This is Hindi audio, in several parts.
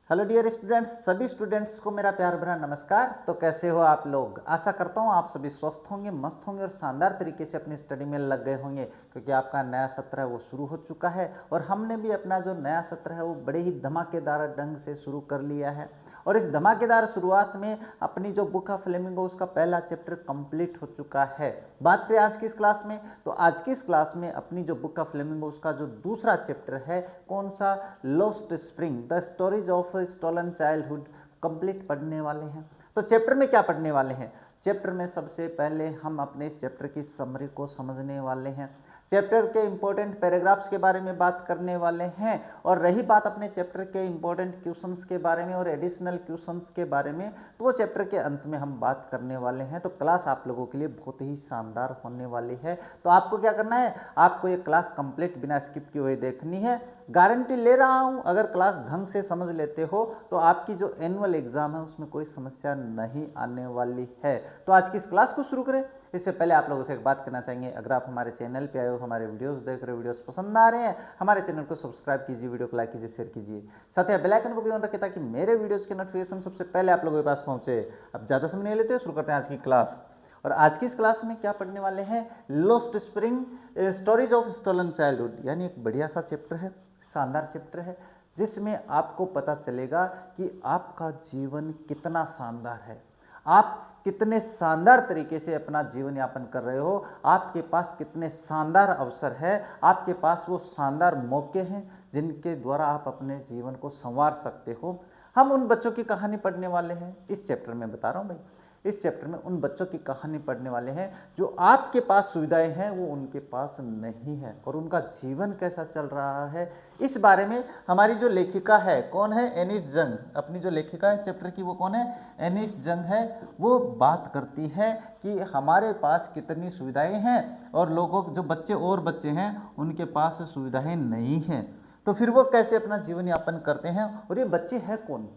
हेलो डियर स्टूडेंट्स, सभी स्टूडेंट्स को मेरा प्यार भरा नमस्कार। तो कैसे हो आप लोग? आशा करता हूँ आप सभी स्वस्थ होंगे, मस्त होंगे और शानदार तरीके से अपनी स्टडी में लग गए होंगे, क्योंकि आपका नया सत्र है वो शुरू हो चुका है और हमने भी अपना जो नया सत्र है वो बड़े ही धमाकेदार ढंग से शुरू कर लिया है। और इस धमाकेदार शुरुआत में अपनी जो बुक ऑफ फ्लेमिंगो उसका पहला चैप्टर कंप्लीट हो चुका है। बात करें आज की इस क्लास में, तो आज की इस क्लास में अपनी जो बुक ऑफ फ्लेमिंगो उसका जो दूसरा चैप्टर है, कौन सा, lost spring the stories of stolen childhood, complete पढ़ने वाले हैं। तो चैप्टर में क्या पढ़ने वाले हैं? चैप्टर में सबसे पहले हम अपने इस चैप्टर की समरी को समझने वाले हैं, चैप्टर के इंपॉर्टेंट पैराग्राफ्स के बारे में बात करने वाले हैं, और रही बात अपने चैप्टर के इंपॉर्टेंट क्वेश्चंस के बारे में और एडिशनल क्वेश्चंस के बारे में, तो वो चैप्टर के अंत में हम बात करने वाले हैं। तो क्लास आप लोगों के लिए बहुत ही शानदार होने वाली है। तो आपको क्या करना है, आपको ये क्लास कंप्लीट बिना स्किप किए हुए देखनी है। गारंटी ले रहा हूं, अगर क्लास ढंग से समझ लेते हो तो आपकी जो एनुअल एग्जाम है उसमें कोई समस्या नहीं आने वाली है। तो आज की इस क्लास को शुरू करें। इससे पहले आप लोगों से एक बात करना चाहेंगे, अगर आप हमारे चैनल पे आए हो, हमारे वीडियोस देख रहे हो, वीडियोस पसंद आ रहे हैं, हमारे चैनल को सब्सक्राइब कीजिए, वीडियो को लाइक कीजिए, शेयर कीजिए, साथ ही बेल आइकन को भी ऑन रखें ताकि मेरे वीडियोस के नोटिफिकेशन सबसे पहले आप लोगों के पास पहुंचे। अब ज़्यादा समय नहीं लेते, शुरू करते हैं आज की क्लास। और आज की इस क्लास में क्या पढ़ने वाले हैं, lost spring stories of stolen childhood, यानी एक बढ़िया सा चैप्टर है, शानदार चैप्टर है, जिसमें आपको पता चलेगा कि आपका जीवन कितना शानदार है, आप कितने शानदार तरीके से अपना जीवन यापन कर रहे हो, आपके पास कितने शानदार अवसर है, आपके पास वो शानदार मौके हैं जिनके द्वारा आप अपने जीवन को संवार सकते हो। हम उन बच्चों की कहानी पढ़ने वाले हैं इस चैप्टर में, बता रहा हूँ भाई, इस चैप्टर में उन बच्चों की कहानी पढ़ने वाले हैं जो आपके पास सुविधाएं हैं वो उनके पास नहीं है, और उनका जीवन कैसा चल रहा है इस बारे में हमारी जो लेखिका है, कौन है, एनिस जंग, अपनी जो लेखिका है चैप्टर की वो कौन है, एनिस जंग है। वो बात करती है कि हमारे पास कितनी सुविधाएं हैं और लोगों, जो बच्चे और बच्चे हैं उनके पास सुविधाएं नहीं हैं, तो फिर वो कैसे अपना जीवन यापन करते हैं, और ये बच्चे हैं कौन,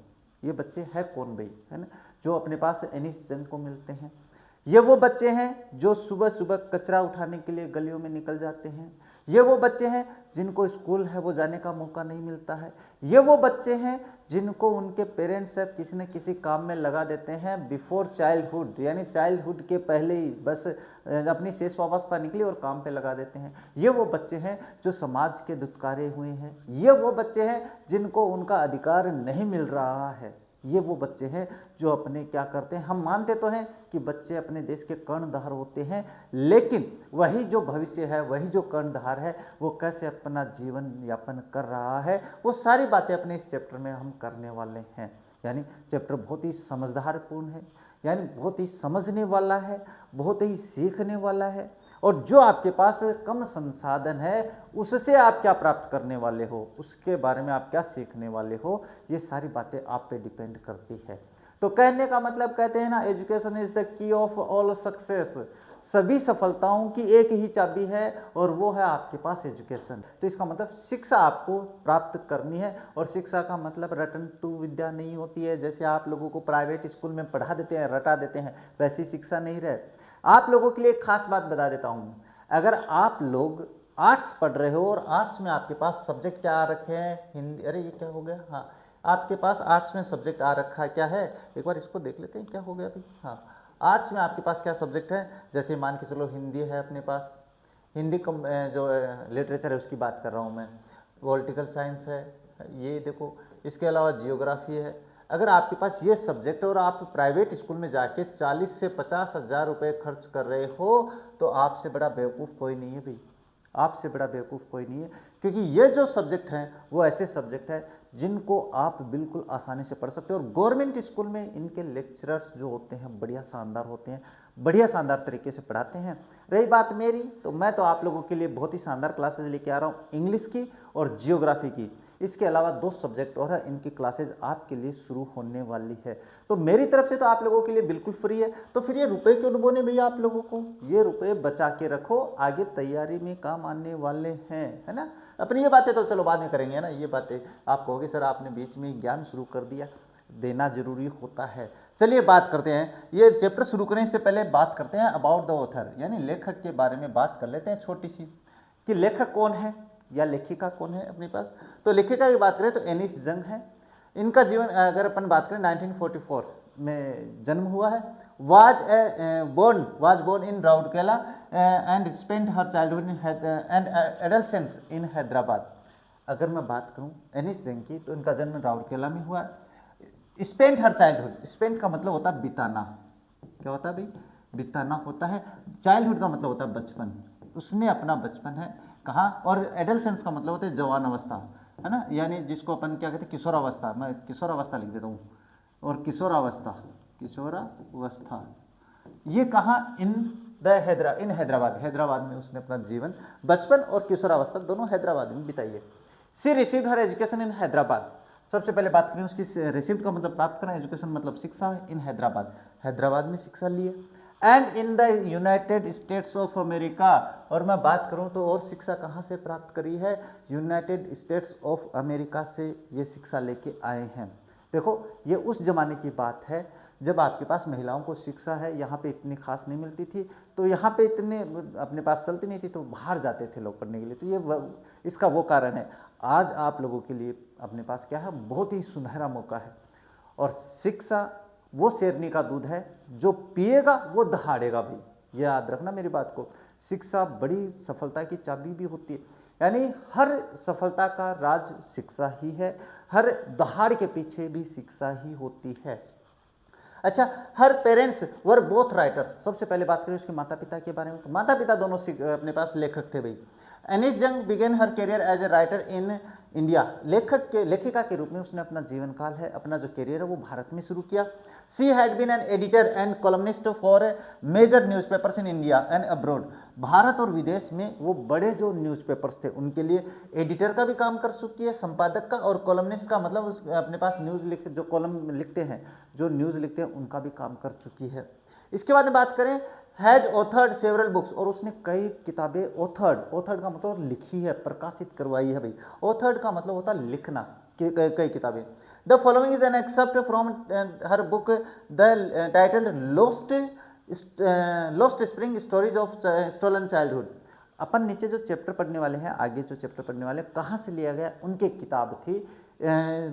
ये बच्चे हैं कौन भाई, है ना, जो अपने पास एनिस जंग को मिलते हैं। ये वो बच्चे हैं जो सुबह सुबह कचरा उठाने के लिए गलियों में निकल जाते हैं। ये वो बच्चे हैं जिनको स्कूल है वो जाने का मौका नहीं मिलता है। ये वो बच्चे हैं जिनको उनके पेरेंट्स है किसी न किसी काम में लगा देते हैं बिफोर चाइल्डहुड, यानी चाइल्डहुड के पहले ही बस अपनी शेषावस्था निकली और काम पे लगा देते हैं। ये वो बच्चे हैं जो समाज के दुत्कारे हुए हैं। ये वो बच्चे हैं जिनको उनका अधिकार नहीं मिल रहा है। ये वो बच्चे हैं जो अपने क्या करते हैं, हम मानते तो हैं कि बच्चे अपने देश के कर्णधार होते हैं, लेकिन वही जो भविष्य है, वही जो कर्णधार है, वो कैसे अपना जीवन यापन कर रहा है, वो सारी बातें अपने इस चैप्टर में हम करने वाले हैं। यानी चैप्टर बहुत ही समझदारपूर्ण है, यानी बहुत ही समझने वाला है, बहुत ही सीखने वाला है, और जो आपके पास कम संसाधन है उससे आप क्या प्राप्त करने वाले हो, उसके बारे में आप क्या सीखने वाले हो, ये सारी बातें आप पे डिपेंड करती है। तो कहने का मतलब, कहते हैं ना, education is the key of all success, सभी सफलताओं की एक ही चाबी है और वो है आपके पास एजुकेशन। तो इसका मतलब शिक्षा आपको प्राप्त करनी है, और शिक्षा का मतलब रटन टू विद्या नहीं होती है, जैसे आप लोगों को प्राइवेट स्कूल में पढ़ा देते हैं, रटा देते हैं, वैसी शिक्षा नहीं रहे। आप लोगों के लिए एक खास बात बता देता हूँ, अगर आप लोग आर्ट्स पढ़ रहे हो और आर्ट्स में आपके पास सब्जेक्ट क्या आ रखे हैं, हिंदी, अरे ये क्या हो गया, हाँ, आपके पास आर्ट्स में सब्जेक्ट आ रखा है, क्या है, एक बार इसको देख लेते हैं क्या हो गया अभी, हाँ, आर्ट्स में आपके पास क्या सब्जेक्ट है, जैसे मान के चलो हिंदी है अपने पास, हिंदी जो लिटरेचर है उसकी बात कर रहा हूँ मैं, पॉलिटिकल साइंस है, ये देखो, इसके अलावा जियोग्राफी है। अगर आपके पास ये सब्जेक्ट और आप प्राइवेट स्कूल में जाके 40 से 50 हज़ार रुपये खर्च कर रहे हो, तो आपसे बड़ा बेवकूफ़ कोई नहीं है भाई, आपसे बड़ा बेवकूफ़ कोई नहीं है, क्योंकि ये जो सब्जेक्ट हैं वो ऐसे सब्जेक्ट हैं जिनको आप बिल्कुल आसानी से पढ़ सकते हो, और गवर्नमेंट स्कूल में इनके लेक्चरर्स जो होते हैं बढ़िया शानदार होते हैं, बढ़िया शानदार तरीके से पढ़ाते हैं। रही बात मेरी, तो मैं तो आप लोगों के लिए बहुत ही शानदार क्लासेज लेके आ रहा हूँ, इंग्लिश की और जियोग्राफी की। इसके अलावा 2 सब्जेक्ट और है, इनकी क्लासेज आपके लिए शुरू होने वाली है। तो मेरी तरफ से तो आप लोगों के लिए बिल्कुल फ्री है। तो फिर ये रुपए क्यों डुबोने भैया आप लोगों को, ये रुपए बचा के रखो, आगे तैयारी में काम आने वाले हैं, है ना। अपनी ये बातें तो चलो बाद में करेंगे ना, ये बातें आप कहोगे सर आपने बीच में ज्ञान शुरू कर दिया, देना जरूरी होता है। चलिए बात करते हैं, ये चैप्टर शुरू करने से पहले बात करते हैं अबाउट द ऑथर, यानी लेखक के बारे में बात कर लेते हैं छोटी सी, कि लेखक कौन है या लेखिका कौन है अपने पास। तो लेखिका की बात करें तो एनिस जंग है। इनका जीवन अगर अपन बात करें 1944 में जन्म हुआ है। was born in Rourkela and spent her childhood and adolescence in Hyderabad. अगर मैं बात करूं एनिस जंग की तो इनका जन्म राउरकेला में हुआ। स्पेंट हर चाइल्डहुड, स्पेंट का मतलब होता है बिताना, क्या होता है भाई, बिताना होता है। चाइल्डहुड का मतलब होता है बचपन, उसने अपना बचपन है कहाँ, और एडल्सेंस का मतलब होता है जवान अवस्था, है ना, यानी जिसको अपन क्या कहते हैं किशोरावस्था, मैं किशोरावस्था लिख देता हूँ, और किशोरावस्था ये कहाँ, इन हैदराबाद, हैदराबाद में उसने अपना जीवन, बचपन और किशोरावस्था दोनों हैदराबाद में बिताई है। She received her education in Hyderabad. सबसे पहले बात करें उसकी रिसीव्ड का मतलब प्राप्त करना, एजुकेशन मतलब शिक्षा, इन हैदराबाद, हैदराबाद में शिक्षा ली है। And in the United states of America, और मैं बात करूं तो और शिक्षा कहाँ से प्राप्त करी है, यूनाइटेड स्टेट्स ऑफ अमेरिका से ये शिक्षा लेके आए हैं। देखो ये उस जमाने की बात है जब आपके पास महिलाओं को शिक्षा है, यहाँ पे इतनी खास नहीं मिलती थी, तो यहाँ पे इतने अपने पास चलती नहीं थी, तो बाहर जाते थे लोग पढ़ने के लिए। तो ये इसका वो कारण है। आज आप लोगों के लिए अपने पास क्या है, बहुत ही सुनहरा मौका है। और शिक्षा वो शेरनी का दूध है, जो पिएगा वो दहाड़ेगा भी, ये याद रखना मेरी बात को। शिक्षा बड़ी सफलता की चाबी भी होती है, यानी हर सफलता का राज शिक्षा ही है, हर दहाड़ के पीछे भी शिक्षा ही होती है। अच्छा, हर पेरेंट्स वर बोथ राइटर्स। सबसे पहले बात करें उसके माता पिता के बारे में, तो माता पिता दोनों अपने पास लेखक थे भाई। Anees Jung began her career as a writer in India. लेखिका के रूप में उसने अपना जीवन काल है, अपना जो करियर है वो भारत में शुरू किया। She had been an editor and columnist for major newspapers in India and abroad. Bharat और विदेश में वो बड़े जो न्यूज़पेपर्स थे उनके लिए एडिटर का भी काम कर चुकी है, संपादक का, और कॉलमनिस्ट का मतलब अपने पास न्यूज़ जो कॉलम लिखते हैं, जो न्यूज़ लिखते हैं, उनका भी काम कर चुकी है। इसके बाद में बात करें, हैज ऑथर्ड सेवरल बुक्स, और उसने कई किताबें ऑथर्ड का मतलब लिखी है, प्रकाशित करवाई है भाई। ऑथर्ड का मतलब होता है लिखना, कई किताबें। The following is an excerpt from her book the title lost spring stories of stolen childhood. अपन नीचे जो चैप्टर पढ़ने वाले हैं, आगे जो चैप्टर पढ़ने वाले हैं, कहाँ से लिया गया, उनकी किताब थी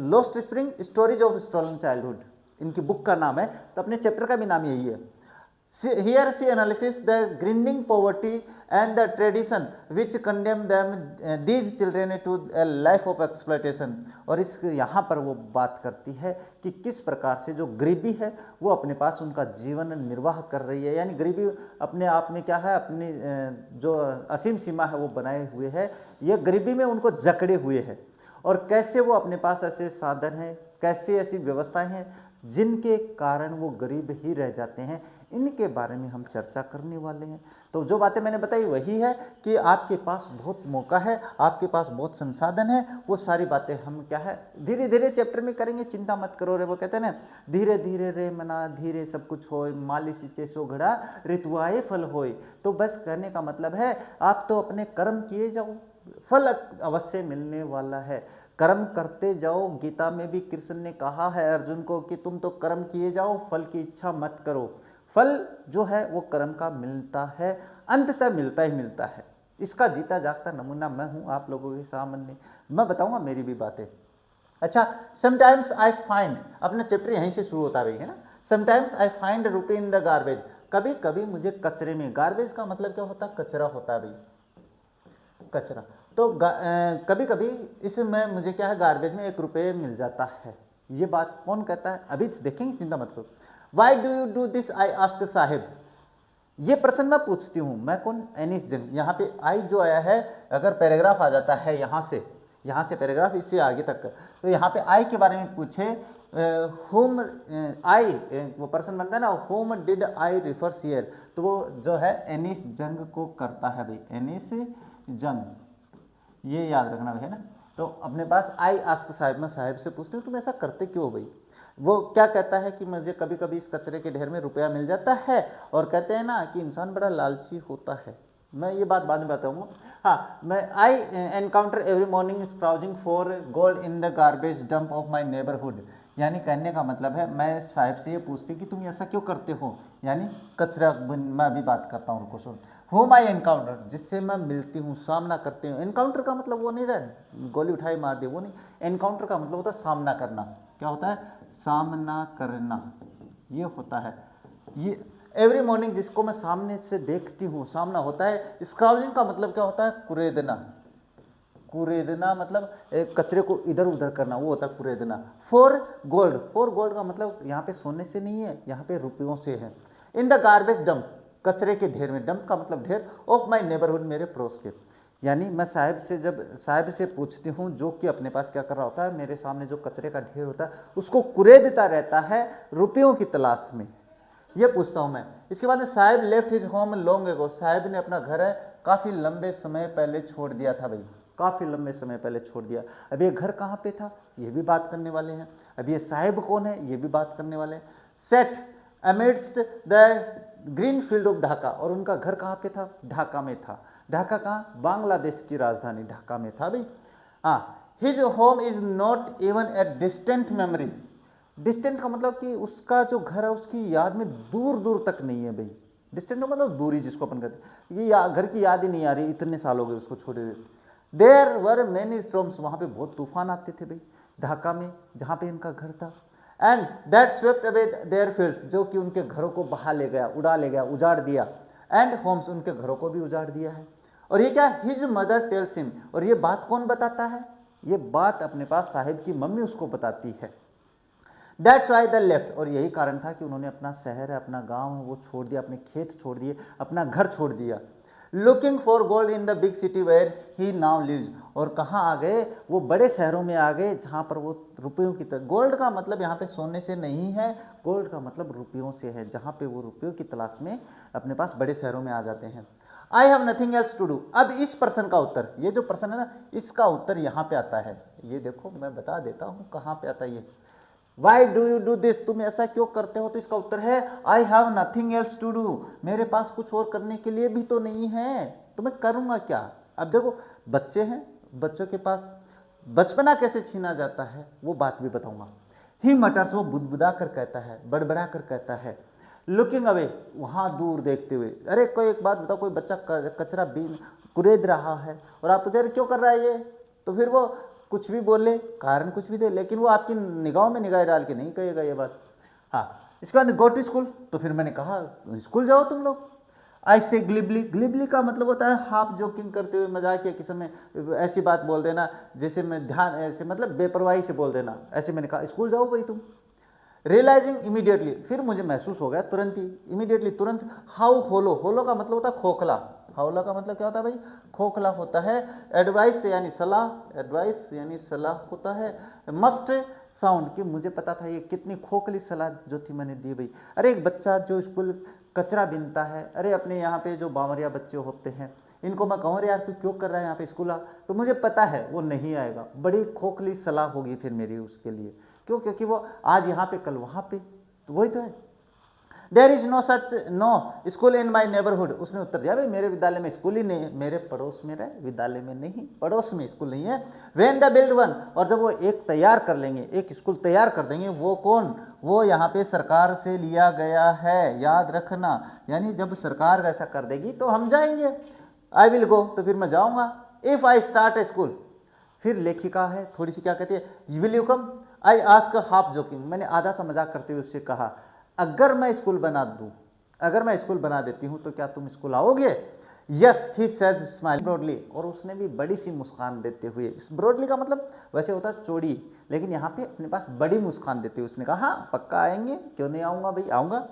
lost spring stories of stolen childhood, इनकी बुक का नाम है, तो अपने चैप्टर का भी नाम यही है। Here she analyzes the grinding poverty and the tradition which condemn them these children to a life of exploitation। और इस यहाँ पर वो बात करती है कि किस प्रकार से जो गरीबी है वो अपने पास उनका जीवन निर्वाह कर रही है, यानी गरीबी अपने आप में क्या है, अपनी जो असीम सीमा है वो बनाए हुए है, ये गरीबी में उनको जकड़े हुए है, और कैसे वो अपने पास ऐसे साधन हैं, कैसे ऐसी व्यवस्थाएं हैं जिनके कारण वो गरीब ही रह जाते हैं, इनके बारे में हम चर्चा करने वाले हैं। तो जो बातें मैंने बताई वही है कि आपके पास बहुत मौका है, आपके पास बहुत संसाधन है, वो सारी बातें हम क्या है धीरे धीरे चैप्टर में करेंगे, चिंता मत करो रे। वो कहते हैं ना, धीरे धीरे रे मना धीरे सब कुछ होए, माली सिंचे सो घड़ा ऋतुआए फल होए। तो बस कहने का मतलब है आप तो अपने कर्म किए जाओ, फल अवश्य मिलने वाला है। कर्म करते जाओ, गीता में भी कृष्ण ने कहा है अर्जुन को कि तुम तो कर्म किए जाओ, फल की इच्छा मत करो। फल जो है वो कर्म का मिलता है, अंततः मिलता ही मिलता है। इसका जीता जागता नमूना मैं हूं आप लोगों के सामने, मैं बताऊंगा मेरी भी बातें। अच्छा, समटाइम्स आई फाइंड, अपना चैप्टर यहीं से शुरू होता है ना। समटाइम्स आई फाइंड रूपी इन द गार्बेज, कभी कभी मुझे कचरे में, गार्बेज का मतलब क्या होता है, कचरा होता है भाई, कचरा। तो कभी कभी इसमें मुझे क्या है, गार्बेज में 1 रुपये मिल जाता है। ये बात कौन कहता है, अभी देखेंगे, चिंता मत करो। Y do you do this I ask Sahib, ये प्रश्न मैं पूछती हूँ, मैं कौन, एनिस जंग। यहाँ पे आई जो आया है, अगर पैराग्राफ आ जाता है यहाँ से पैराग्राफ इससे आगे तक, तो यहाँ पे आई के बारे में पूछे, होम आई, वो पर्सन बनता है ना, home did I refers here, तो वो जो है एनिस जंग को करता है भाई, एनिस जंग, ये याद रखना है ना। तो अपने पास आई आस्क साहिब, मैं साहिब से पूछती हूँ तुम ऐसा करते क्यों भाई। वो क्या कहता है कि मुझे कभी कभी इस कचरे के ढेर में रुपया मिल जाता है, और कहते हैं ना कि इंसान बड़ा लालची होता है। मैं ये बात बाद में बताऊंगा। हाँ, मैं I encounter every morning scrounging for gold in the garbage dump of my neighbourhood, यानी कहने का मतलब है मैं साहिब से ये पूछती कि तुम ऐसा क्यों करते हो, यानी कचरा, मैं अभी बात करता हूँ, उनको सुन। होम आई एनकाउंटर, जिससे मैं मिलती हूँ, सामना करती हूँ। एनकाउंटर का मतलब वो नहीं रहा गोली उठाई मार दी, वो नहीं। एनकाउंटर का मतलब होता है सामना करना, क्या होता है, सामना करना, ये होता है। ये एवरी मॉर्निंग जिसको मैं सामने से देखती हूँ, सामना होता है। स्क्राउजिंग का मतलब क्या होता है, कुरेदना, कुरेदना मतलब एक कचरे को इधर उधर करना, वो होता है कुरेदना। फॉर गोल्ड, फॉर गोल्ड का मतलब यहाँ पे सोने से नहीं है, यहाँ पे रुपयों से है। इन द गार्बेज डंप, कचरे के ढेर में, डंप का मतलब ढेर, ऑफ माई नेबरहुड, मेरे पड़ोस के। यानी मैं साहब से जब साहब से पूछती हूँ, जो कि अपने पास क्या कर रहा होता है, मेरे सामने जो कचरे का ढेर होता है उसको कुरेदता रहता है रुपयों की तलाश में, ये पूछता हूँ मैं। इसके बाद में साहब left his home long ago, साहब ने अपना घर है काफ़ी लंबे समय पहले छोड़ दिया था भाई, काफ़ी लंबे समय पहले छोड़ दिया। अब ये घर कहाँ पे था, ये भी बात करने वाले हैं। अब ये साहिब कौन है, ये भी बात करने वाले हैं। Set amidst the green field of Dhaka, और उनका घर कहाँ पे था, ढाका में था। ढाका कहाँ, बांग्लादेश की राजधानी ढाका में था भाई। हाँ, his home is not even a distant memory, distant का मतलब कि उसका जो घर है उसकी याद में दूर दूर तक नहीं है भाई। डिस्टेंट का मतलब दूरी, जिसको अपन कहते हैं, ये घर की याद ही नहीं आ रही, इतने साल हो गए उसको छोड़े हुए। देयर वर मैनी स्टॉर्म्स, वहाँ पे बहुत तूफान आते थे भाई ढाका में, जहाँ पे इनका घर था। And that swept away there fields, जो कि उनके घरों को बहा ले गया, उड़ा ले गया, उजाड़ दिया। एंड होम्स, उनके घरों को भी उजाड़ दिया है। और ये क्या, हिज मदर टेल्स हिम, और ये बात कौन बताता है, ये बात अपने पास साहिब की मम्मी उसको बताती है। दैट्स वाई द लेफ्ट, और यही कारण था कि उन्होंने अपना शहर है, अपना गांव है वो छोड़ दिया, अपने खेत छोड़ दिए, अपना घर छोड़ दिया। Looking for gold in the big city where he now lives, और कहाँ आ गए, वो बड़े शहरों में आ गए जहाँ पर वो रुपयों की तरह, गोल्ड का मतलब यहाँ पे सोने से नहीं है, गोल्ड का मतलब रुपयों से है, जहाँ पे वो रुपयों की तलाश में अपने पास बड़े शहरों में आ जाते हैं। I have nothing else to do, अब इस प्रश्न का उत्तर, ये जो प्रश्न है ना, इसका उत्तर यहाँ पे आता है। ये देखो मैं बता देता हूँ कहाँ पे आता है ये। Why do you do this, तुम ऐसा क्यों करते हो, तो इसका उत्तर है I have nothing else to do, मेरे पास कुछ और करने के लिए भी तो नहीं है, तो मैं करूँगा क्या। अब देखो बच्चे हैं, बच्चों के पास बचपना कैसे छीना जाता है वो बात भी बताऊंगा। ही मटर्स, वो बुदबुदा कर कहता है, बड़बड़ा कर कहता है। लुकिंग अवे, वहाँ दूर देखते हुए। अरे कोई एक बात बताओ, कोई बच्चा कचरा बीन कुरेद रहा है और आप पूछे क्यों कर रहा है ये, तो फिर वो कुछ भी बोले, कारण कुछ भी दे, लेकिन वो आपकी निगाहों में निगाह डाल के नहीं कहेगा ये बात। हाँ, इसके बाद गो टू स्कूल, तो फिर मैंने कहा स्कूल जाओ तुम लोग। आई से ग्लिबली, ग्लिबली का मतलब होता है हाफ जोकिंग करते हुए, मजाक या किसी में ऐसी बात बोल देना जैसे मैं ध्यान ऐसे मतलब बेपरवाही से बोल देना, ऐसे मैंने कहा स्कूल जाओ भाई तुम। रियलाइजिंग इमीडिएटली, फिर मुझे महसूस हो गया तुरंत ही, इमीडिएटली तुरंत। हाउ होलो, होलो का मतलब होता है खोखला, हाउला का मतलब क्या होता है भाई, खोखला होता है। एडवाइस यानी सलाह, एडवाइस यानी सलाह होता है। मस्ट साउंड, कि मुझे पता था ये कितनी खोखली सलाह जो थी मैंने दी भाई। अरे एक बच्चा जो स्कूल कचरा बीनता है, अरे अपने यहाँ पे जो बावरिया बच्चे होते हैं इनको मैं कहूँ अरे यार तू क्यों कर रहा है यहाँ पे स्कूल आ, तो मुझे पता है वो नहीं आएगा, बड़ी खोखली सलाह होगी फिर मेरी उसके लिए। क्यों, क्योंकि वो आज यहाँ पे कल वहाँ पे, तो वही तो है। There is no such no school in my neighbourhood, उसने उत्तर दिया भाई मेरे विद्यालय में स्कूल ही नहीं है, मेरे पड़ोस में रहे, विद्यालय में नहीं, पड़ोस में स्कूल नहीं है। वेन द बिल्ड वन, और जब वो एक तैयार कर लेंगे, एक स्कूल तैयार कर देंगे, वो कौन, वो यहाँ पे सरकार से लिया गया है, याद रखना, यानी जब सरकार ऐसा कर देगी तो हम जाएंगे। आई विल गो, तो फिर मैं जाऊँगा। If I start A school, फिर लेखिका है थोड़ी सी, क्या कहती है, will you come. I ask half joking, मैंने आधा सा मजाक करते हुए उससे कहा अगर मैं स्कूल बना दूं, अगर मैं स्कूल बना देती हूं तो क्या तुम स्कूल आओगे। Yes he says smile broadly, और उसने भी बड़ी सी मुस्कान देते हुए, इस ब्रॉडली का मतलब वैसे होता है चौड़ी, लेकिन यहाँ पे अपने पास बड़ी मुस्कान देते हुए उसने कहा हाँ पक्का आएंगे, क्यों नहीं आऊँगा भाई, आऊँगा।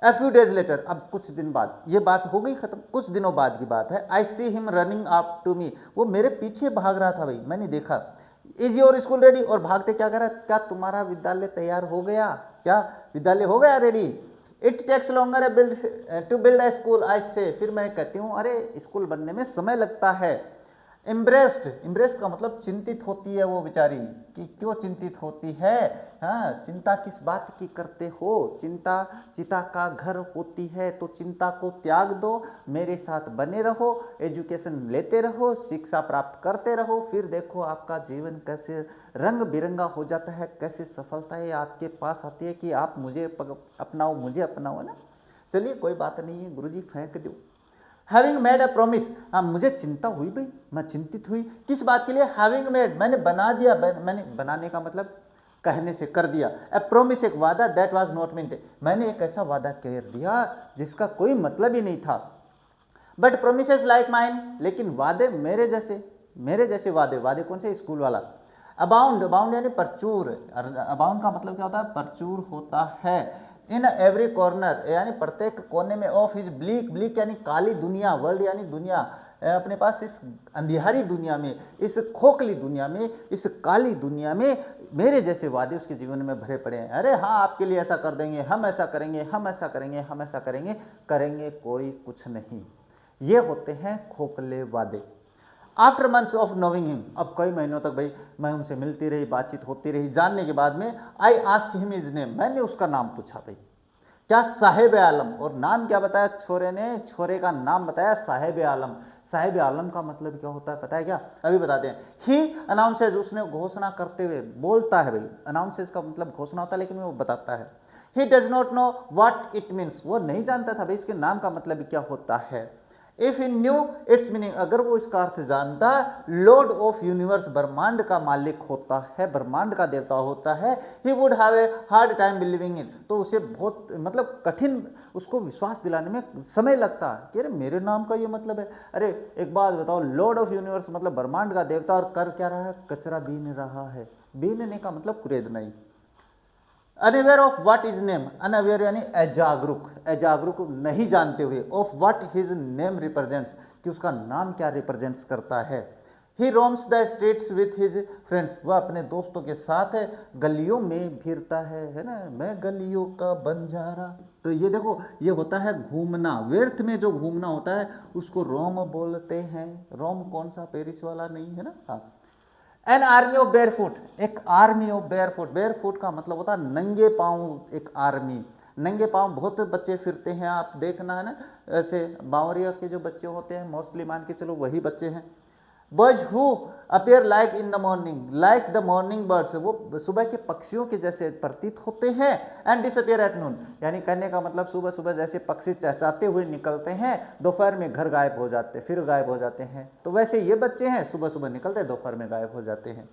A few days later, अब कुछ दिन बाद, ये बात हो गई खत्म, कुछ दिनों बाद की बात है। I see him running up to me, वो मेरे पीछे भाग रहा था भाई, मैंने देखा। इज योर स्कूल रेडी, और भागते क्या करा, क्या तुम्हारा विद्यालय तैयार हो गया, क्या विद्यालय हो गया ready. It takes longer to build a school, I say, फिर मैं कहती हूँ अरे स्कूल बनने में समय लगता है। एम्ब्रेस्ड, एम्ब्रेस्ड का मतलब चिंतित होती है वो बेचारी, कि क्यों चिंतित होती है, हाँ चिंता किस बात की करते हो, चिंता चिता का घर होती है, तो चिंता को त्याग दो, मेरे साथ बने रहो, एजुकेशन लेते रहो, शिक्षा प्राप्त करते रहो, फिर देखो आपका जीवन कैसे रंग बिरंगा हो जाता है, कैसे सफलताएं आपके पास आती है कि आप मुझे अपनाओ, मुझे अपनाओ ना। चलिए कोई बात नहीं है गुरुजी, फेंक दो। हैविंग मेड अ प्रॉमिस, हाँ मुझे चिंता हुई भाई, मैं चिंतित हुई, किस बात के लिए, हैविंग मेड, मैंने बना दिया, मैंने बनाने का मतलब कहने से कर दिया। ए प्रोमिस एक वादा दैट वाज नॉट मींट, मैंने एक ऐसा वादा कर दिया जिसका कोई मतलब ही नहीं था। बट प्रोमिसेस लाइक माइन, लेकिन वादे मेरे जैसे वादे, वादे कौन से, स्कूल वाला। अबाउंड, अबाउंड यानी प्रचुर, अबाउंड का मतलब क्या होता है, प्रचुर होता है। इन एवरी कॉर्नर यानी प्रत्येक कोने में, ऑफ हिज ब्लीक, ब्लीक यानी काली दुनिया, वर्ल्ड यानी दुनिया, अपने पास इस अंधियारी दुनिया में, इस खोखली दुनिया में, इस काली दुनिया में मेरे जैसे वादे उसके जीवन में भरे पड़े हैं। अरे हाँ, आपके लिए ऐसा कर देंगे, हम ऐसा करेंगे, हम ऐसा करेंगे, हम ऐसा करेंगे, करेंगे कोई कुछ नहीं। ये होते हैं खोखले वादे। After months of knowing him, अब कई महीनों तक भाई मैं उनसे मिलती रही, बातचीत होती रही, जानने के बाद में I ask him his name, मैंने उसका नाम पूछा भाई, क्या, साहेब आलम। और नाम क्या बताया छोरे ने, छोरे का नाम बताया साहेब आलम। साहेब आलम का मतलब क्या होता है पता है क्या, अभी बताते हैं। ही अनाउंसेज, उसने घोषणा करते हुए, बोलता है भाई, अनाउंसेज का मतलब घोषणा होता है, लेकिन वो बताता है। He does not know what it means, वो नहीं जानता था भाई इसके नाम का मतलब क्या होता है। If in new it's meaning, अगर वो इसका अर्थ जानता, लॉर्ड ऑफ यूनिवर्स, ब्रह्मांड का मालिक होता है, ब्रह्मांड का देवता होता है, he would have a hard time believing in, तो उसे बहुत मतलब कठिन उसको विश्वास दिलाने में समय लगता है कि अरे मेरे नाम का ये मतलब है। अरे एक बात बताओ, लॉर्ड ऑफ यूनिवर्स मतलब ब्रह्मांड का देवता, और कर क्या रहा है, कचरा बीन रहा है। बीनने का मतलब कुरेदना ही। Unaware of what is name, unaware यानी अजागरूक, अजागरूक नहीं जानते हुए, of what his name represents, कि उसका नाम क्या रिप्रेजेंट्स करता है। He roams the streets with his friends, वह अपने दोस्तों के साथ गलियों में फिरता है ना, मैं गलियों का बंजारा। तो ये देखो, ये होता है घूमना, व्यर्थ में जो घूमना होता है उसको रोम बोलते हैं। रोम कौन सा, पेरिस वाला नहीं है ना। हाँ, एन आर्मी ऑफ बेयरफुट, एक आर्मी ऑफ बेयरफुट, बेयरफुट का मतलब होता है नंगे पांव, एक आर्मी। नंगे पांव बहुत बच्चे फिरते हैं, आप देखना है ना, ऐसे बावरिया के जो बच्चे होते हैं, मोस्टली मान के चलो वही बच्चे हैं। Birds who appear like in the morning, like the morning birds, वो सुबह के पक्षियों के जैसे प्रतीत होते हैं। एंड डिसअपियर एट नून, यानी कहने का मतलब सुबह सुबह जैसे पक्षी चहचहाते हुए निकलते हैं, दोपहर में घर गायब हो जाते, फिर गायब हो जाते हैं, तो वैसे ये बच्चे हैं, सुबह सुबह निकलते हैं, दोपहर में गायब हो जाते हैं।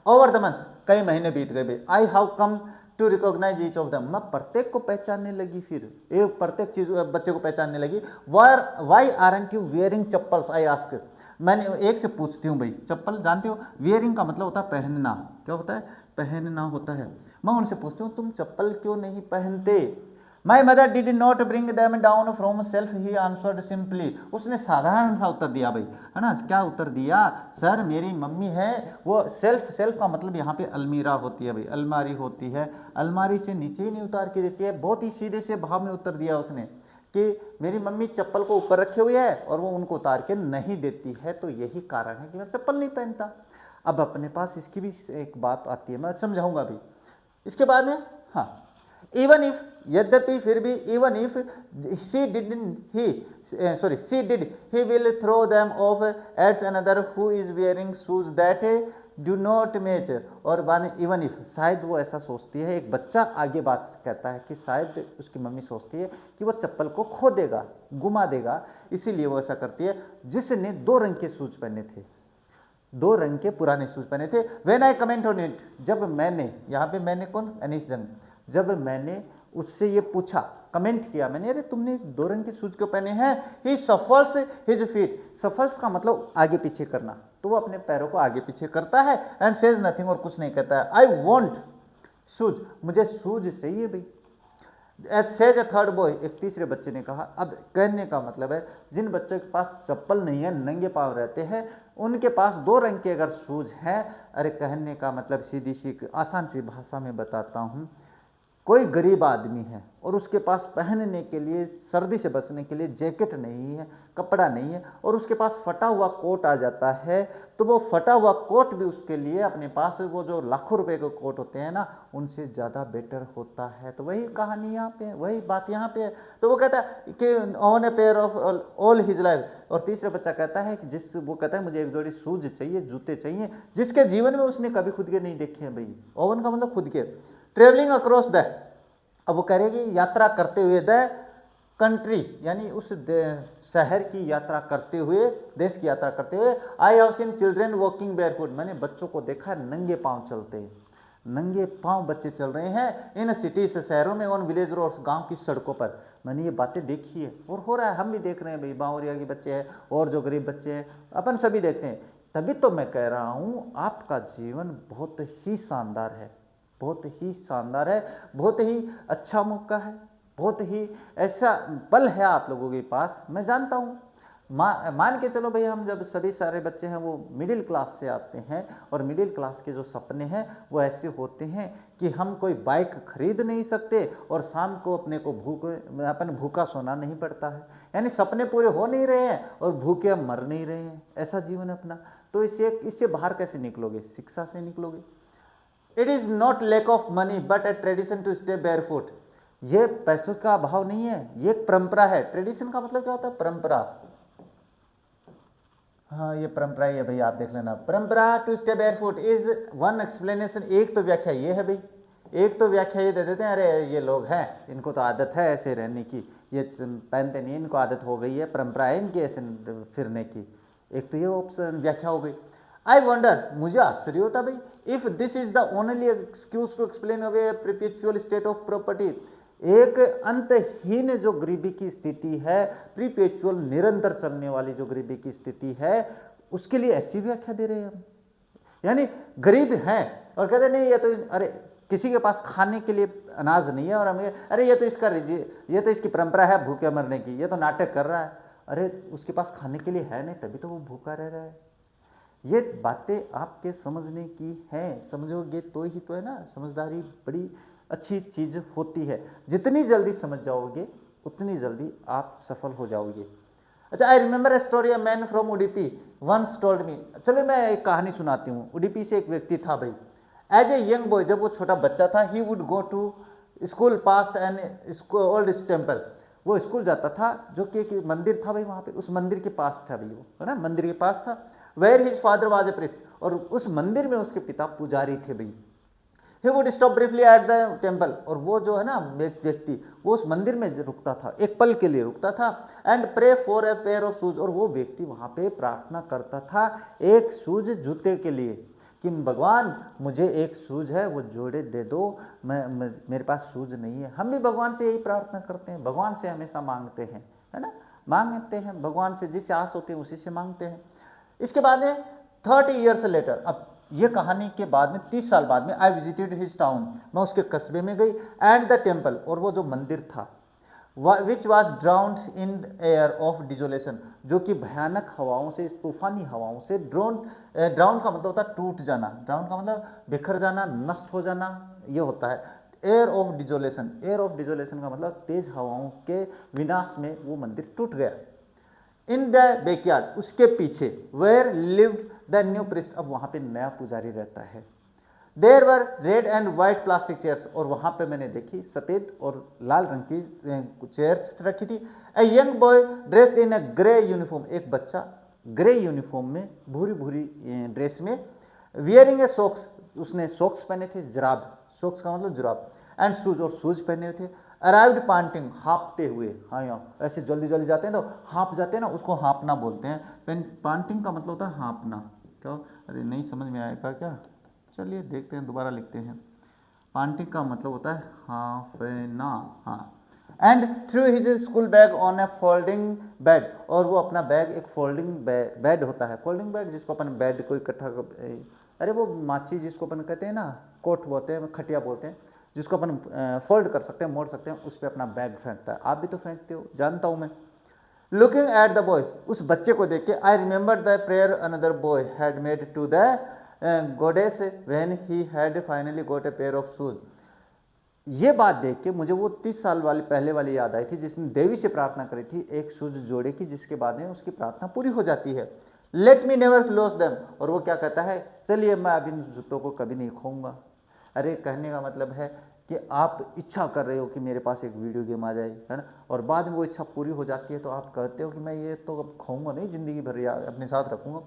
ओवर द मंथ्स, कई महीने बीत गए, I have come to recognise each of them, मैं प्रत्येक को पहचानने लगी, फिर एक प्रत्येक चीज बच्चे को पहचानने लगी। Why aren't you wearing chappals, I ask, मैंने एक से पूछती हूँ भाई, चप्पल जानते हो, वियरिंग का मतलब होता है पहनना, क्या होता है, पहनना होता है। मैं उनसे पूछती हूँ तुम चप्पल क्यों नहीं पहनते। My mother did not bring them down from self, he answered simply, उसने साधारण सा उत्तर दिया भाई, है ना, क्या उत्तर दिया, सर मेरी मम्मी है वो सेल्फ, सेल्फ का मतलब यहाँ पे अलमीरा होती है भाई, अलमारी होती है, अलमारी से नीचे ही नहीं उतार के देती है। बहुत ही सीधे से भाव में उत्तर दिया उसने कि मेरी मम्मी चप्पल को ऊपर रखे हुए है और वो उनको उतार के नहीं देती है, तो यही कारण है कि मैं चप्पल नहीं पहनता। अब अपने पास इसकी भी एक बात आती है, मैं समझाऊंगा भी इसके बाद में। हाँ, इवन इफ, यद्यपि फिर भी, even if she didn't she did, he will throw them off adds another who is wearing shoes that do not match. और बाद इवन इफ, शायद वो ऐसा सोचती है, एक बच्चा आगे बात कहता है कि शायद उसकी मम्मी सोचती है कि वो चप्पल को खो देगा, गुमा देगा, इसीलिए वो ऐसा करती है, जिसने 2 रंग के शूज पहने थे, 2 रंग के पुराने शूज पहने थे। When I comment on it, जब मैंने, यहाँ पे मैंने कौन, अनीश जंग, जब मैंने उससे ये पूछा, कमेंट किया मैंने, अरे तुमने 2 रंग के शूज क्यों पहने हैं। ही सफल्स हिज फीट, सफल्स का मतलब आगे पीछे करना, तो वो अपने पैरों को आगे पीछे करता है। एंड सेज नथिंग, और कुछ नहीं कहता है। आई वॉन्ट शूज, मुझे शूज चाहिए भाई। सेज ए थर्ड बॉय, एक तीसरे बच्चे ने कहा। अब कहने का मतलब है, जिन बच्चों के पास चप्पल नहीं है, नंगे पांव रहते हैं, उनके पास 2 रंग के अगर शूज हैं, अरे कहने का मतलब सीधी सी आसान सी भाषा में बताता हूँ, कोई गरीब आदमी है और उसके पास पहनने के लिए, सर्दी से बचने के लिए जैकेट नहीं है, कपड़ा नहीं है, और उसके पास फटा हुआ कोट आ जाता है, तो वो फटा हुआ कोट भी उसके लिए अपने पास वो जो लाखों रुपए के कोट होते हैं ना, उनसे ज़्यादा बेटर होता है। तो वही कहानी यहाँ पे, वही बात यहाँ पे है। तो वो कहता है कि on A pair of all his life, और तीसरा बच्चा कहता है कि वो कहता है मुझे एक जोड़ी शूज चाहिए, जूते चाहिए, जिसके जीवन में उसने कभी खुद के नहीं देखे हैं भाई। ओवन का मतलब खुद के। ट्रेवलिंग अक्रॉस द, अब वो करेगी यात्रा करते हुए, द कंट्री यानी उस शहर की यात्रा करते हुए, देश की यात्रा करते हुए। I have seen children walking barefoot, मैंने बच्चों को देखा नंगे पांव चलते, नंगे पांव बच्चे चल रहे हैं इन सिटी से, शहरों में, ऑन विलेज रोड, गांव की सड़कों पर। मैंने ये बातें देखी है और हो रहा है, हम भी देख रहे हैं भाई, बावरिया के बच्चे हैं और जो गरीब बच्चे हैं, अपन सभी देखते हैं। तभी तो मैं कह रहा हूँ आपका जीवन बहुत ही शानदार है, बहुत ही शानदार है, बहुत ही अच्छा मौका है, बहुत ही ऐसा पल है आप लोगों के पास। मैं जानता हूँ, मान के चलो भाई, हम जब सभी सारे बच्चे हैं वो मिडिल क्लास से आते हैं, और मिडिल क्लास के जो सपने हैं वो ऐसे होते हैं कि हम कोई बाइक खरीद नहीं सकते और शाम को अपने को अपन भूखा सोना नहीं पड़ता है, यानी सपने पूरे हो नहीं रहे हैं और भूखे हम मर नहीं रहे हैं, ऐसा जीवन अपना। तो इससे बाहर कैसे निकलोगे? शिक्षा से निकलोगे। It is not lack of money but a tradition to stay barefoot. ये पैसों का अभाव नहीं है, ये एक परंपरा है। ट्रेडिशन का मतलब क्या होता है? परंपरा। हाँ, ये परंपरा ही है भाई, आप देख लेना। परंपरा to stay barefoot is one explanation. एक तो व्याख्या ये है भाई, एक तो व्याख्या ये दे देते हैं, अरे ये लोग हैं, इनको तो आदत है ऐसे रहने की, ये पहनते नहीं, इनको आदत हो गई है, परंपरा है इनकी ऐसे फिरने की। एक तो ये ऑप्शन व्याख्या हो गई। आई वंडर, मुझे आश्चर्य होता भाई, if this is the only excuse to explain away perpetual state of property. एक अंतहीन जो गरीबी की स्थिति है, प्रीपेचुअल निरंतर चलने वाली जो गरीबी की स्थिति है, उसके लिए ऐसी व्याख्या दे रहे हैं हम। यानी गरीब हैं और कहते नहीं, ये तो अरे किसी के पास खाने के लिए अनाज नहीं है और हमें अरे ये तो इसकी परंपरा है भूखे मरने की, ये तो नाटक कर रहा है। अरे उसके पास खाने के लिए है नहीं, तभी तो वो भूखा रह रहा है। ये बातें आपके समझने की हैं, समझोगे तो ही तो है ना। समझदारी बड़ी अच्छी चीज होती है, जितनी जल्दी समझ जाओगे उतनी जल्दी आप सफल हो जाओगे। अच्छा, I remember a story, a man from Udupi once told me. चलो मैं एक कहानी सुनाती हूँ। उडुपी से एक व्यक्ति था भाई। एज ए यंग बॉय, जब वो छोटा बच्चा था, he would go to school past and old temple. वो स्कूल जाता था, जो कि एक मंदिर था भाई, वहाँ पे उस मंदिर के पास था भाई, वो है ना, मंदिर के पास था। Where his father was a priest, और उस मंदिर में उसके पिता पुजारी थे भाई। He would stop briefly at the temple, और वो जो है ना व्यक्ति, वो उस मंदिर में रुकता था, एक पल के लिए रुकता था। And pray for a pair of shoes, और वो व्यक्ति वहाँ पे प्रार्थना करता था एक शूज जूते के लिए, कि भगवान मुझे एक शूज है वो जोड़े दे दो, मेरे पास शूज नहीं है। हम भी भगवान से यही प्रार्थना करते हैं, भगवान से हमेशा मांगते हैं, है ना, मांगते हैं भगवान से, जिससे आस होती है उसी से मांगते हैं। इसके बाद में 30 ईयर्स लेटर, अब ये कहानी के बाद में 30 साल बाद में, आई विजिटेड हिज टाउन, मैं उसके कस्बे में गई, एंड द टेम्पल, और वो जो मंदिर था, which was drowned in air of desolation, जो कि भयानक हवाओं से, तूफानी हवाओं से ड्राउंड का मतलब होता है टूट जाना, ड्राउंड का मतलब बिखर जाना, नष्ट हो जाना, ये होता है एयर ऑफ डिजोलेशन। एयर ऑफ डिजोलेशन का मतलब तेज हवाओं के विनाश में वो मंदिर टूट गया। इन द बैकयार्ड, उसके पीछे, where lived the new priest, अब वहां पे नया पुजारी रहता है। There were red and white plastic chairs, और वहां पे मैंने देखी सफेद और लाल रंग की चेयर्स रखी थी। A young boy dressed in A grey uniform, एक बच्चा ग्रे यूनिफॉर्म में, भूरी भूरी ड्रेस में, वियरिंग ए सॉक्स, उसने सॉक्स पहने थे, जुराब, सॉक्स का मतलब जुराब, एंड शूज, और शूज पहने थे। अराइव्ड पांटिंग, हाँपते हुए, हाँ यहाँ ऐसे जल्दी जल्दी जाते हैं तो हाँप जाते हैं ना, उसको हाँपना बोलते हैं। पांटिंग का मतलब होता है हाँपना। क्या? अरे नहीं समझ में आएगा क्या? चलिए देखते हैं, दोबारा लिखते हैं। पांटिंग का मतलब होता है हाँफना, हाँ। And through his school bag on A folding bed, और वो अपना बैग, एक फोल्डिंग बेड होता है, फोल्डिंग बेड जिसको अपन बेड को इकट्ठा, अरे वो माची जिसको अपन कहते हैं ना, कोट बोलते हैं, खटिया बोलते हैं, जिसको अपन फोल्ड कर सकते हैं, मोड़ सकते हैं, उस पर अपना बैग फेंकता है। आप भी तो फेंकते हो, जानता हूं मैं। लुकिंग एट द बॉय, उस बच्चे को देख के, I remember the prayer another boy had made to the goddess when he had finally got a pair of shoes. ये बात देख के मुझे वो 30 साल वाली पहले वाली याद आई थी, जिसने देवी से प्रार्थना करी थी एक शूज जोड़े की, जिसके बाद में उसकी प्रार्थना पूरी हो जाती है। Let me never loss them, और वो क्या कहता है, चलिए मैं अब इन जूतों को कभी नहीं खोऊंगा। अरे कहने का मतलब है कि आप इच्छा कर रहे हो कि मेरे पास एक वीडियो गेम आ जाए, है ना, और बाद में वो इच्छा पूरी हो जाती है तो आप कहते हो कि मैं ये तो अब खाऊंगा नहीं, जिंदगी भर अपने साथ रखूंगा।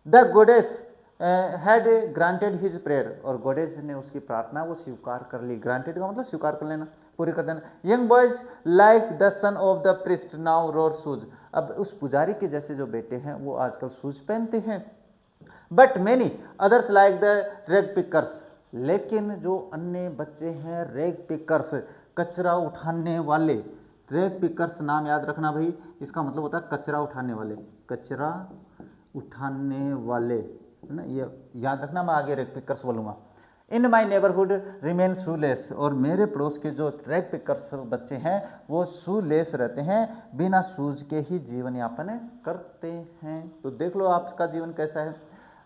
The goddess had granted his prayer, और गॉडेस ने उसकी प्रार्थना वो स्वीकार कर ली। ग्रांटेड का मतलब स्वीकार कर लेना, पूरी कर देना। Young boys like the son of the priest now roar shoes, अब उस पुजारी के जैसे जो बेटे हैं वो आजकल शूज पहनते हैं। But many others like the रेग पिकर्स, लेकिन जो अन्य बच्चे हैं रैग पिकर्स, कचरा उठाने वाले, रैग पिकर्स नाम याद रखना भाई, इसका मतलब होता है कचरा उठाने वाले, कचरा उठाने वाले, है ना, ये याद रखना, मैं आगे रैग पिकर्स बोलूँगा। इन माई नेबरहुड रिमेन शूलेस, और मेरे पड़ोस के जो रैग पिकर्स बच्चे हैं वो शूलेस रहते हैं, बिना शूज के ही जीवन यापन करते हैं। तो देख लो आपका जीवन कैसा है।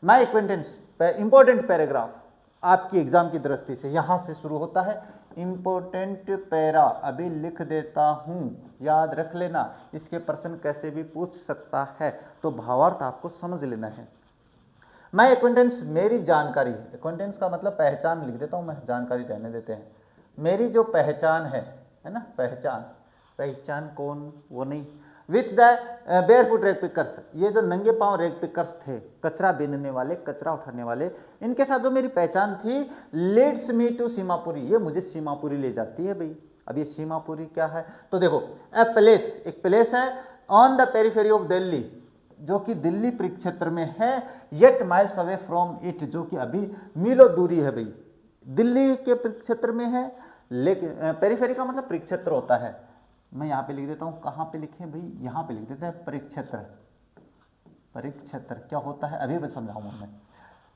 माई एक्वेंटेंस, इंपॉर्टेंट पैराग्राफ आपकी एग्जाम की दृष्टि से यहाँ से शुरू होता है। इंपॉर्टेंट पैरा अभी लिख देता हूँ, याद रख लेना, इसके प्रश्न कैसे भी पूछ सकता है, तो भावार्थ आपको समझ लेना है। माई एक्वेंटेंस, मेरी जानकारी, एक्वेंटेंस का मतलब पहचान लिख देता हूँ मैं, जानकारी रहने देते हैं। मेरी जो पहचान है ना, पहचान, पहचान कौन, वो नहीं। With the barefoot rag pickers, ये जो नंगे पांव रैग पिकर्स थे, कचरा बीनने वाले, कचरा उठाने वाले, इनके साथ जो मेरी पहचान थी, लीड्स मी टू सीमापुरी, ये मुझे सीमापुरी ले जाती है भाई। अब ये सीमापुरी क्या है, तो देखो, ए प्लेस, एक प्लेस है on the periphery of Delhi, जो कि दिल्ली परिक्षेत्र में है, yet miles away from it, जो कि अभी मीलों दूरी है भाई, दिल्ली के परिक्षेत्र में है, लेकिन पेरीफेरी का मतलब परिक्षेत्र होता है। मैं यहाँ पे लिख देता हूँ, कहाँ पे लिखे भाई, यहाँ पे लिख देते हैं परिक्षेत्र। परिक्षेत्र क्या होता है अभी मैं समझाऊंगा मैं।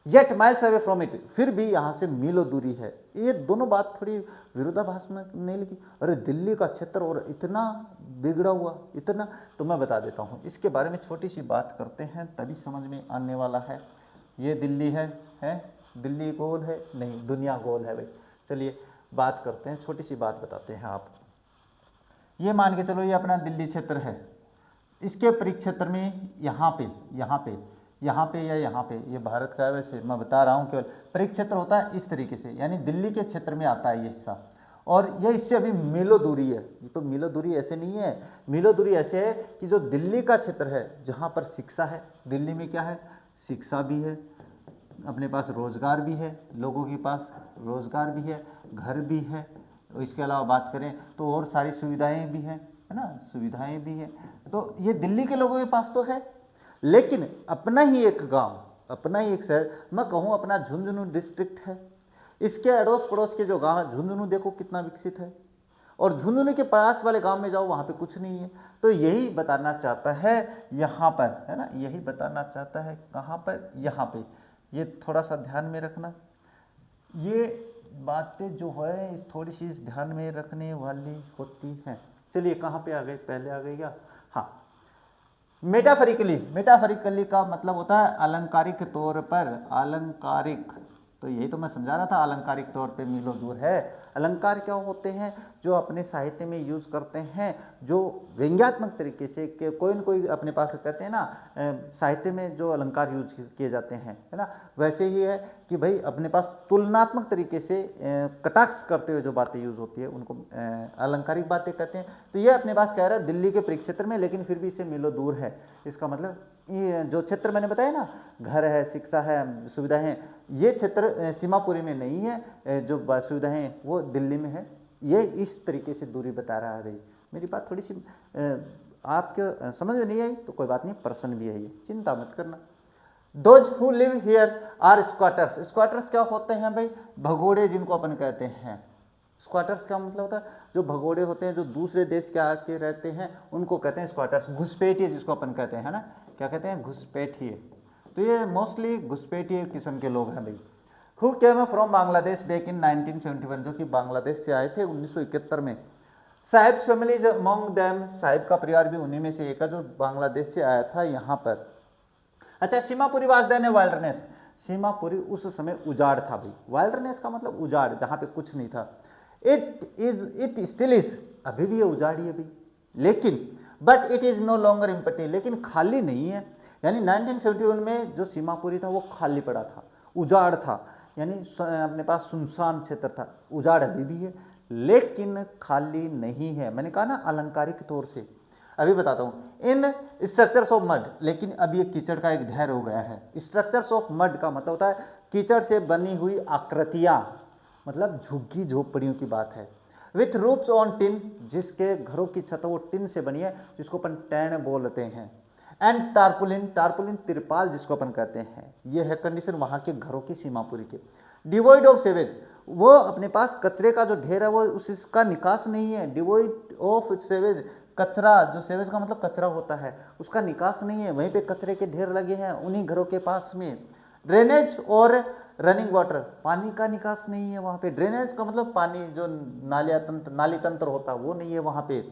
Yet miles away from it, फिर भी यहाँ से मीलों दूरी है। ये दोनों बात थोड़ी विरोधाभास में नहीं लिखी, अरे दिल्ली का क्षेत्र और इतना बिगड़ा हुआ, इतना, तो मैं बता देता हूँ इसके बारे में, छोटी सी बात करते हैं तभी समझ में आने वाला है। ये दिल्ली है दिल्ली गोल है नहीं, दुनिया गोल है भाई। चलिए बात करते हैं, छोटी सी बात बताते हैं आप। ये मान के चलो ये अपना दिल्ली क्षेत्र है, इसके परिक्षेत्र में यहाँ पे या यहाँ पे, ये भारत का है वैसे मैं बता रहा हूँ, केवल परिक्षेत्र होता है इस तरीके से, यानी दिल्ली के क्षेत्र में आता है ये हिस्सा, और ये इससे अभी मीलों दूरी है। ये तो मीलों दूरी ऐसे नहीं है, मीलों दूरी ऐसे है कि जो दिल्ली का क्षेत्र है जहाँ पर शिक्षा है, दिल्ली में क्या है, शिक्षा भी है, अपने पास रोजगार भी है, लोगों के पास रोजगार भी है, घर भी है, इसके अलावा बात करें तो और सारी सुविधाएं भी हैं, है ना, सुविधाएं भी हैं। तो ये दिल्ली के लोगों के पास तो है, लेकिन अपना ही एक गांव, अपना ही एक शहर, मैं कहूँ अपना झुंझुनू डिस्ट्रिक्ट है, इसके अड़ोस पड़ोस के जो गांव है, झुंझुनू देखो कितना विकसित है, और झुंझुनू के पास वाले गांव में जाओ वहाँ पे कुछ नहीं है। तो यही बताना चाहता है यहाँ पर, है ना, यही बताना चाहता है कहाँ पर, यहाँ पे। ये थोड़ा सा ध्यान में रखना, ये बातें जो है इस थोड़ी सी ध्यान में रखने वाली होती हैं। चलिए कहाँ पे आ गए, पहले आ गई क्या, हाँ, मेटाफरिकली का मतलब होता है अलंकारिक तौर पर, अलंकारिक, तो यही तो मैं समझा रहा था, अलंकारिक तौर पे मीलों दूर है। अलंकार क्या होते हैं, जो अपने साहित्य में यूज करते हैं, जो व्यंग्यात्मक तरीके से, कोई न कोई अपने पास कहते हैं ना, साहित्य में जो अलंकार यूज किए जाते हैं, है ना, वैसे ही है कि भाई अपने पास तुलनात्मक तरीके से कटाक्ष करते हुए जो बातें यूज होती है उनको अलंकारिक बातें कहते हैं। तो ये अपने पास कह रहा है दिल्ली के परिक्षेत्र में, लेकिन फिर भी इससे मीलों दूर है। इसका मतलब ये जो क्षेत्र मैंने बताया ना, घर है, शिक्षा है, सुविधाएं हैं, ये क्षेत्र सीमापुरी में नहीं है, जो सुविधाएं हैं वो दिल्ली में है। ये इस तरीके से दूरी बता रहा है भाई। मेरी बात थोड़ी सी आपके समझ में नहीं आई तो कोई बात नहीं, प्रश्न भी है ये, चिंता मत करना। Those who live here are squatters, squatters क्या होते हैं भाई, भगोड़े जिनको अपन कहते हैं। स्क्वाटर्स का मतलब होता है जो भगोड़े होते हैं, जो दूसरे देश के आके रहते हैं, उनको कहते हैं स्क्वाटर्स। घुसपैठिए जिसको अपन कहते हैं, है ना, क्या कहते हैं, घुसपैठिए। तो ये मोस्टली घुसपैठिए किस्म के लोग हैं भाई। Who came from Bangladesh back in 1971, जो कि बांग्लादेश से आए थे 1971 में। Sahibs family is among them, Sahib का परिवार भी उन्हीं में से एक है जो बांग्लादेश से आया था यहाँ पर। अच्छा, Seemapuri was then a wilderness, Seemapuri उस समय उजाड़ था भाई। वाइल्डरनेस का मतलब उजाड़, जहाँ पे कुछ नहीं था। इट स्टिल इज, अभी भी ये उजाड़ ही है भाई, लेकिन but it is no longer empty, लेकिन खाली नहीं है। यानी 1971 में जो सीमापुरी था वो खाली पड़ा था, उजाड़ था, यानी अपने पास सुनसान क्षेत्र था। उजाड़ अभी भी है लेकिन खाली नहीं है। मैंने कहा ना अलंकारिक तौर से, अभी बताता हूँ। इन स्ट्रक्चर्स ऑफ मड, लेकिन अब ये कीचड़ का एक ढेर हो गया है। स्ट्रक्चर्स ऑफ मड का मतलब होता है कीचड़ से बनी हुई आकृतियाँ, मतलब झुग्गी झोपड़ियों की बात है। विथ रूफ्स ऑन टिन, जिसके घरों की छत वो टिन से बनी है, जिसको अपन टैन बोलते हैं। एंड टारपुलिन, टारपुलिन तिरपाल जिसको अपन कहते हैं। ये है कंडीशन वहाँ के घरों की सीमापुरी के। डिवॉइड ऑफ सेवेज, वो अपने पास कचरे का जो ढेर है वो उसका निकास नहीं है। डिवॉइड ऑफ सेवेज, कचरा, जो सेवेज का मतलब कचरा होता है, उसका निकास नहीं है, वहीं पे कचरे के ढेर लगे हैं उन्हीं घरों के पास में। ड्रेनेज और रनिंग वाटर, पानी का निकास नहीं है वहाँ पे। ड्रेनेज का मतलब पानी जो नाली तंत्र होता है वो नहीं है वहाँ पे।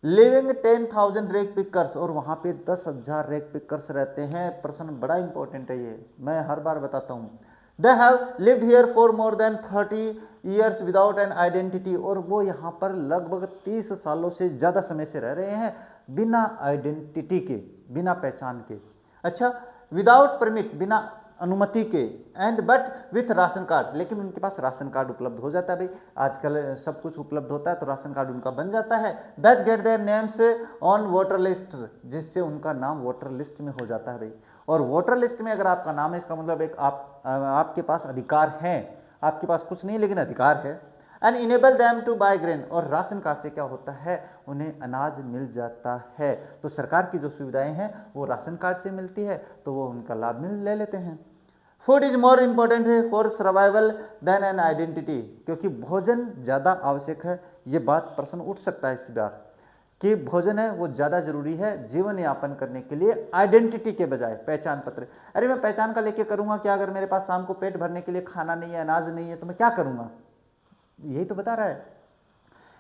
लिविंग 10,000 रेक पिकर्स, और वहाँ पे 10,000 रेक पिकर्स रहते हैं। प्रश्न बड़ा इंपॉर्टेंट है ये, मैं हर बार बताता हूँ। They have lived here for more than 30 years without an identity, और वो यहाँ पर लगभग 30 सालों से ज़्यादा समय से रह रहे हैं बिना आइडेंटिटी के, बिना पहचान के। अच्छा, विदाउट परमिट, बिना अनुमति के, and but with ration card, लेकिन उनके पास राशन कार्ड उपलब्ध हो जाता है। भाई आजकल सब कुछ उपलब्ध होता है तो राशन कार्ड उनका बन जाता है। That get their names on voter list, जिससे उनका नाम वोटर लिस्ट में हो जाता है भाई। और वोटर लिस्ट में अगर आपका नाम है, इसका मतलब एक आपके पास अधिकार है, आपके पास कुछ नहीं लेकिन अधिकार है। And enable them to buy grain, और राशन कार्ड से क्या होता है, उन्हें अनाज मिल जाता है। तो सरकार की जो सुविधाएं हैं वो राशन कार्ड से मिलती है, तो वो उनका लाभ ले लेते हैं। फूड इज मोर इम्पोर्टेंट है for survival than an identity, क्योंकि भोजन ज़्यादा आवश्यक है। ये बात प्रश्न उठ सकता है इस बार कि भोजन है वो ज़्यादा जरूरी है जीवन यापन करने के लिए आइडेंटिटी के बजाय पहचान पत्र। अरे मैं पहचान का लेके करूँगा क्या, अगर मेरे पास शाम को पेट भरने के लिए खाना नहीं है, अनाज नहीं है, तो मैं क्या करूँगा? यही तो बता रहा है।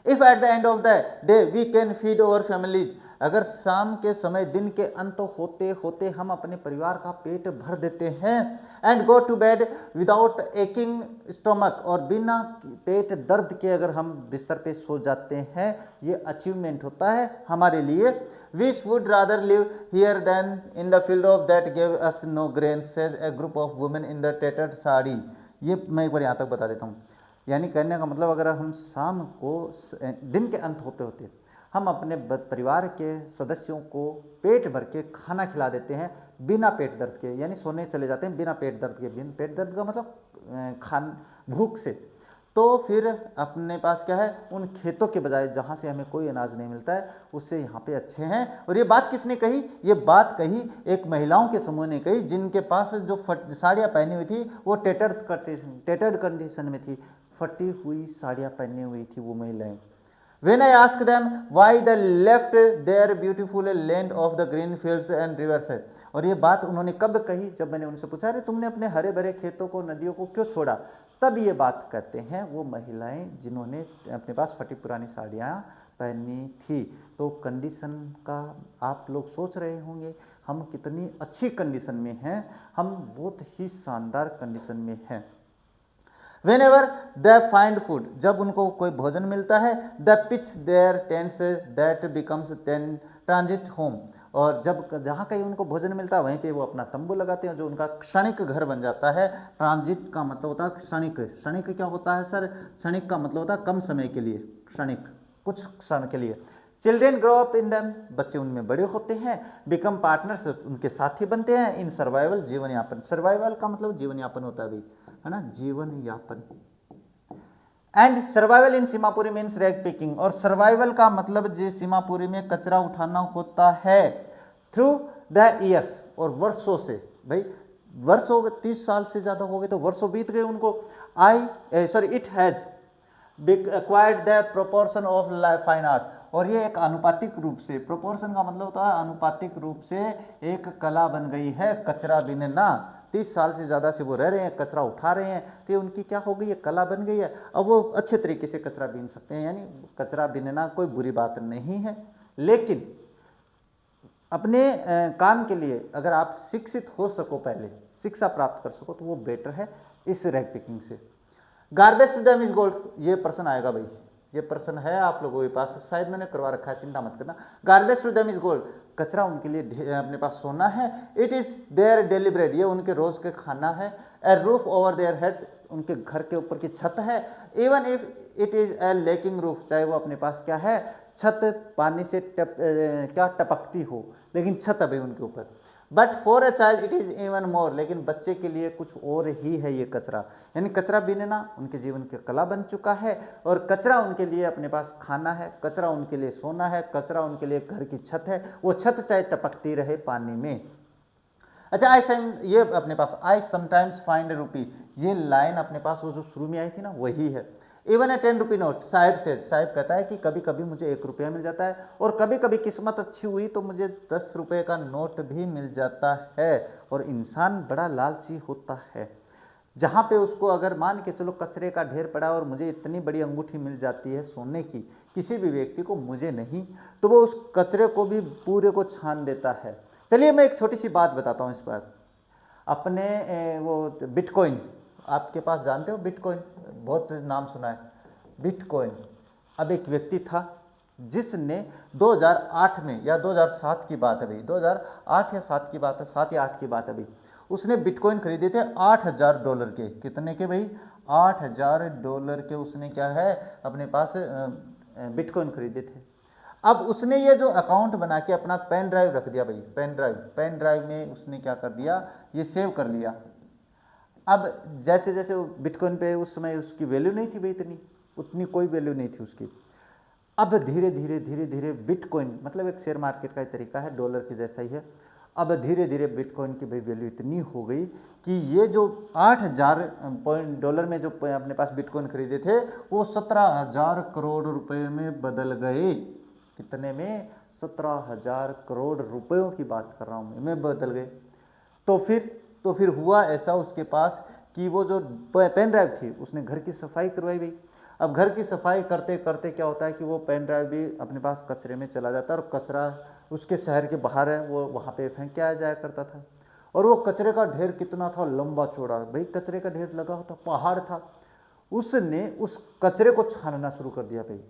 If at the end of the day we can feed our families, अगर शाम के समय, दिन के अंत होते होते हम अपने परिवार का पेट भर देते हैं, and go to bed without aching stomach, और बिना पेट दर्द के अगर हम बिस्तर पे सो जाते हैं, ये अचीवमेंट होता है हमारे लिए। Which would rather live here than in the field of that give us no grain, says a group of women in the tattered sari. ये मैं एक बार यहाँ तक बता देता हूँ। यानी कहने का मतलब, अगर हम शाम को, दिन के अंत होते होते हम अपने परिवार के सदस्यों को पेट भर के खाना खिला देते हैं बिना पेट दर्द के, यानी सोने चले जाते हैं बिना पेट दर्द के। बिना पेट दर्द का मतलब भूख से। तो फिर अपने पास क्या है, उन खेतों के बजाय जहाँ से हमें कोई अनाज नहीं मिलता है, उससे यहाँ पे अच्छे हैं। और ये बात किसने कही? ये बात कही एक महिलाओं के समूह ने कही, जिनके पास जो साड़ियाँ पहनी हुई थी वो टेटर्ड कंडीशन में थी, फटी हुई साड़ियाँ पहनी हुई थी वो महिलाएं। When I asked them why they left their beautiful land of the green fields and rivers, और ये बात उन्होंने कब कही? जब मैंने उनसे पूछा, अरे तुमने अपने हरे भरे खेतों को, नदियों को क्यों छोड़ा? तब ये बात कहते हैं वो महिलाएं जिन्होंने अपने पास फटी पुरानी साड़ियाँ पहनी थी। तो कंडीशन का आप लोग सोच रहे होंगे हम कितनी अच्छी कंडीशन में हैं, हम बहुत ही शानदार कंडीशन में हैं। Whenever they find food, जब उनको कोई भोजन मिलता है, they pitch their tents that becomes transit home, और जब जहाँ कहीं उनको भोजन मिलता है वहीं पे वो अपना तंबू लगाते हैं, जो उनका क्षणिक घर बन जाता है। ट्रांजिट का मतलब होता है क्षणिक। क्षणिक क्या होता है सर? क्षणिक का मतलब होता है कम समय के लिए, क्षणिक, कुछ क्षण के लिए। Children grow up in them, बच्चे उनमें बड़े होते हैं। बिकम पार्टनर्स, उनके साथी बनते हैं। इन सर्वाइवल, जीवन यापन। सर्वाइवल का मतलब जीवन यापन होता है भाई, है ना, जीवन यापन। And survival in Seemapuri means rag picking, और सर्वाइवल का मतलब जो सीमापुरी में कचरा उठाना होता है थ्रू द ईयर्स, और वर्षों से। भाई वर्ष हो गए, 30 साल से ज्यादा हो गए तो वर्षों बीत गए उनको। It has acquired the proportion of fine arts, और ये एक आनुपातिक रूप से, प्रोपोर्शन का मतलब होता है आनुपातिक रूप से एक कला बन गई है कचरा बीनना। 30 साल से ज़्यादा से वो रह रहे हैं, कचरा उठा रहे हैं, तो उनकी क्या हो गई है, कला बन गई है। अब वो अच्छे तरीके से कचरा बीन सकते हैं, यानी कचरा बीनना कोई बुरी बात नहीं है। लेकिन अपने काम के लिए अगर आप शिक्षित हो सको, पहले शिक्षा प्राप्त कर सको, तो वो बेटर है इस रैग पिकिंग से। Garbage to them is gold, ये प्रश्न आएगा भाई, ये प्रश्न है आप लोगों के पास, शायद मैंने करवा रखा है, चिंता मत करना। Garbage to them is gold, कचरा उनके लिए अपने पास सोना है। It is their daily bread, ये उनके रोज के खाना है। A roof over their heads, उनके घर के ऊपर की छत है। Even if it is a leaking roof, चाहे वो अपने पास क्या है, छत पानी से टपकती हो, लेकिन छत अभी उनके ऊपर। But for a child it is even more, लेकिन बच्चे के लिए कुछ और ही है ये कचरा। यानी कचरा बीनना उनके जीवन की कला बन चुका है, और कचरा उनके लिए अपने पास खाना है, कचरा उनके लिए सोना है, कचरा उनके लिए घर की छत है, वो छत चाहे टपकती रहे पानी में। अच्छा, ये अपने पास आई समटाइम्स फाइंड रुपी, ये लाइन अपने पास वो जो शुरू में आई थी ना वही है। Even a 10 rupee note, Sahib कहता है कि कभी कभी मुझे 1 रुपया मिल जाता है और कभी कभी किस्मत अच्छी हुई तो मुझे 10 रुपये का नोट भी मिल जाता है। और इंसान बड़ा लालची होता है, जहाँ पे उसको अगर मान के चलो कचरे का ढेर पड़ा और मुझे इतनी बड़ी अंगूठी मिल जाती है सोने की, किसी भी व्यक्ति को, मुझे नहीं, तो वो उस कचरे को भी पूरे को छान देता है। चलिए मैं एक छोटी सी बात बताता हूँ इस पर। अपने वो बिटकॉइन, आपके पास जानते हो बिटकॉइन, बहुत नाम सुना है बिटकॉइन। अब एक व्यक्ति था जिसने 2008 में या 2007 की बात है भाई, 2008 या 7 की बात है, 7 या 8 की बात है भाई, उसने बिटकॉइन खरीदे थे $8,000 के। कितने के भाई? $8,000 के उसने क्या है अपने पास बिटकॉइन खरीदे थे। अब उसने ये जो अकाउंट बना के अपना पेन ड्राइव रख दिया भाई, पेन ड्राइव में उसने क्या कर दिया, ये सेव कर लिया। अब जैसे जैसे बिटकॉइन पे उस समय उसकी वैल्यू नहीं थी भाई, इतनी उतनी कोई वैल्यू नहीं थी उसकी। अब धीरे धीरे धीरे धीरे बिटकॉइन, मतलब एक शेयर मार्केट का ही तरीका है, डॉलर के जैसा ही है। अब धीरे धीरे बिटकॉइन की भाई वैल्यू इतनी हो गई कि ये जो $8,000 में जो अपने पास बिटकॉइन खरीदे थे वो 17,000 करोड़ रुपए में बदल गए। कितने में? 17,000 करोड़ रुपयों की बात कर रहा हूँ मैं, बदल गए। तो फिर हुआ ऐसा उसके पास कि वो जो पेन ड्राइव थी उसने घर की सफाई करवाई भाई। अब घर की सफाई करते करते क्या होता है कि वो पेन ड्राइव भी अपने पास कचरे में चला जाता है, और कचरा उसके शहर के बाहर है, वो वहाँ पे फेंक के आ जाया करता था। और वो कचरे का ढेर कितना था, लंबा चौड़ा भाई, कचरे का ढेर लगा होता, पहाड़ था। उसने उस कचरे को छानना शुरू कर दिया भाई,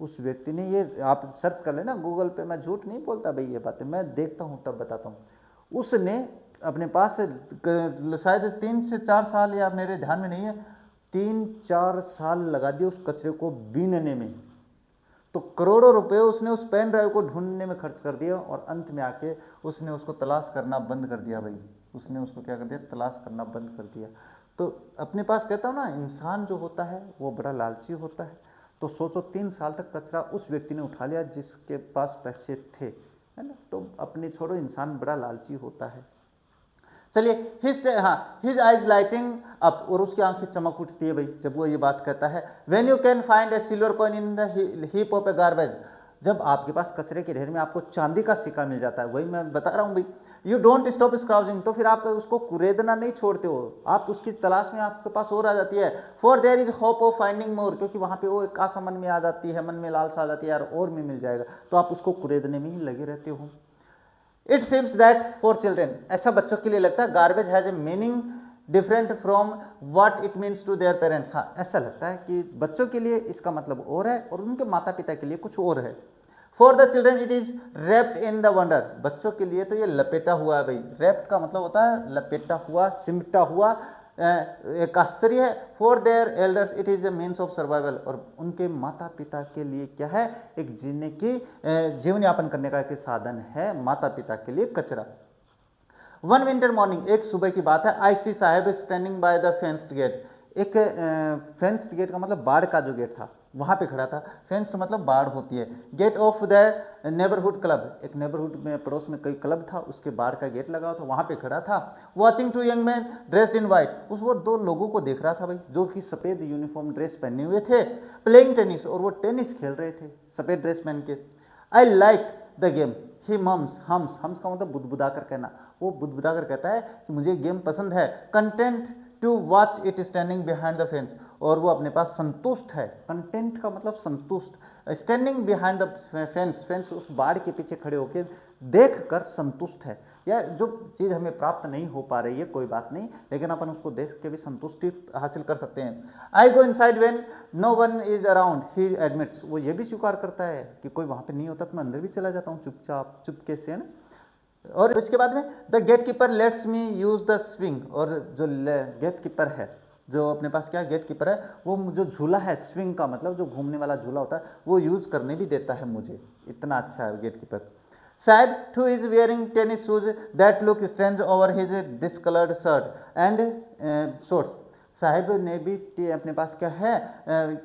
उस व्यक्ति ने ये आप सर्च कर लेना गूगल पे, मैं झूठ नहीं बोलता भाई, ये बातें मैं देखता हूँ तब बताता हूँ। उसने अपने पास शायद 3 से 4 साल, या मेरे ध्यान में नहीं है, 3-4 साल लगा दिए उस कचरे को बीनने में। तो करोड़ों रुपए उसने उस पेन ड्राइव को ढूंढने में खर्च कर दिया, और अंत में आके उसने उसको तलाश करना बंद कर दिया भाई। उसने उसको क्या कर दिया, तलाश करना बंद कर दिया। तो अपने पास कहता हूँ ना, इंसान जो होता है वो बड़ा लालची होता है। तो सोचो 3 साल तक कचरा उस व्यक्ति ने उठा लिया जिसके पास पैसे थे, है ना। तो अपने छोड़ो, इंसान बड़ा लालची होता है। चलिए हिज आइज लाइटिंग अप, और उसकी आंखें चमक उठती है भाई जब वो ये बात कहता है। When you can find A silver coin in the heap of A garbage, जब आपके पास कचरे के ढेर में आपको चांदी का सिक्का मिल जाता है, वही मैं बता रहा हूँ भाई। यू डोंट स्टॉप स्क्राउजिंग, तो फिर आप उसको कुरेदना नहीं छोड़ते हो, आप उसकी तलाश में आपके पास और आ जाती है। For there is hope of finding more, क्योंकि वहाँ पे वो एक आशा मन में आ जाती है, मन में लालसा आ जाती है, यार और भी मिल जाएगा, तो आप उसको कुरेदने में ही लगे रहते हो। It seems that for children, ऐसा बच्चों के लिए लगता है, garbage has a meaning different from what it means to their parents. हाँ, ऐसा लगता है कि बच्चों के लिए इसका मतलब और है और उनके माता पिता के लिए कुछ और है। For the children it is wrapped in the wonder, बच्चों के लिए तो ये लपेटा हुआ है भाई। रेप्ड का मतलब होता है लपेटा हुआ, सिमटा हुआ, एक आश्चर्य है। For their elders it is A means of survival, और उनके माता पिता के लिए क्या है, एक जीने की, जीवन यापन करने का एक साधन है माता पिता के लिए कचरा। वन विंटर मॉर्निंग, एक सुबह की बात है, I see Saheb standing by the fenced gate, एक फेंस्ड गेट का मतलब बाड़ का जो गेट था वहाँ पे खड़ा था। फेंस्ड मतलब बाड़ होती है। Gate of the neighbourhood club, एक नेबरहुड में पड़ोस में कई क्लब था, उसके बाड़ का गेट लगा हुआ था, वहाँ पे खड़ा था। Watching 2 young man dressed in white, उस वो 2 लोगों को देख रहा था भाई जो कि सफ़ेद यूनिफॉर्म ड्रेस पहने हुए थे, प्लेइंग टेनिस, और वो टेनिस खेल रहे थे सफ़ेद ड्रेस पहन के। I like the game, he hums, hums का मतलब बुदबुदा कर कहना, वो बुदबुदा कर कहता है कि मुझे गेम पसंद है। Content to watch it standing behind the fence, और वो अपने पास संतुष्ट है। कंटेंट का मतलब संतुष्ट, स्टैंडिंग बिहाइंड द फेंस उस बाड़ के पीछे खड़े होकर देख कर संतुष्ट है। या जो चीज़ हमें प्राप्त नहीं हो पा रही है कोई बात नहीं, लेकिन अपन उसको देख के भी संतुष्टि हासिल कर सकते हैं। I go inside when no one is around, he admits, वो ये भी स्वीकार करता है कि कोई वहाँ पे नहीं होता तो मैं अंदर भी चला जाता हूँ चुपचाप चुपके से, है ना। और इसके बाद में the gate keeper lets me use the swing, और जो गेट कीपर है, जो अपने पास क्या गेट कीपर है, वो जो झूला है, स्विंग का मतलब जो घूमने वाला झूला होता है, वो यूज करने भी देता है मुझे, इतना अच्छा है gate keeper. Said to is wearing tennis shoes that look strange over his discoloured shirt and shorts, Saheb ने भी अपने पास क्या है,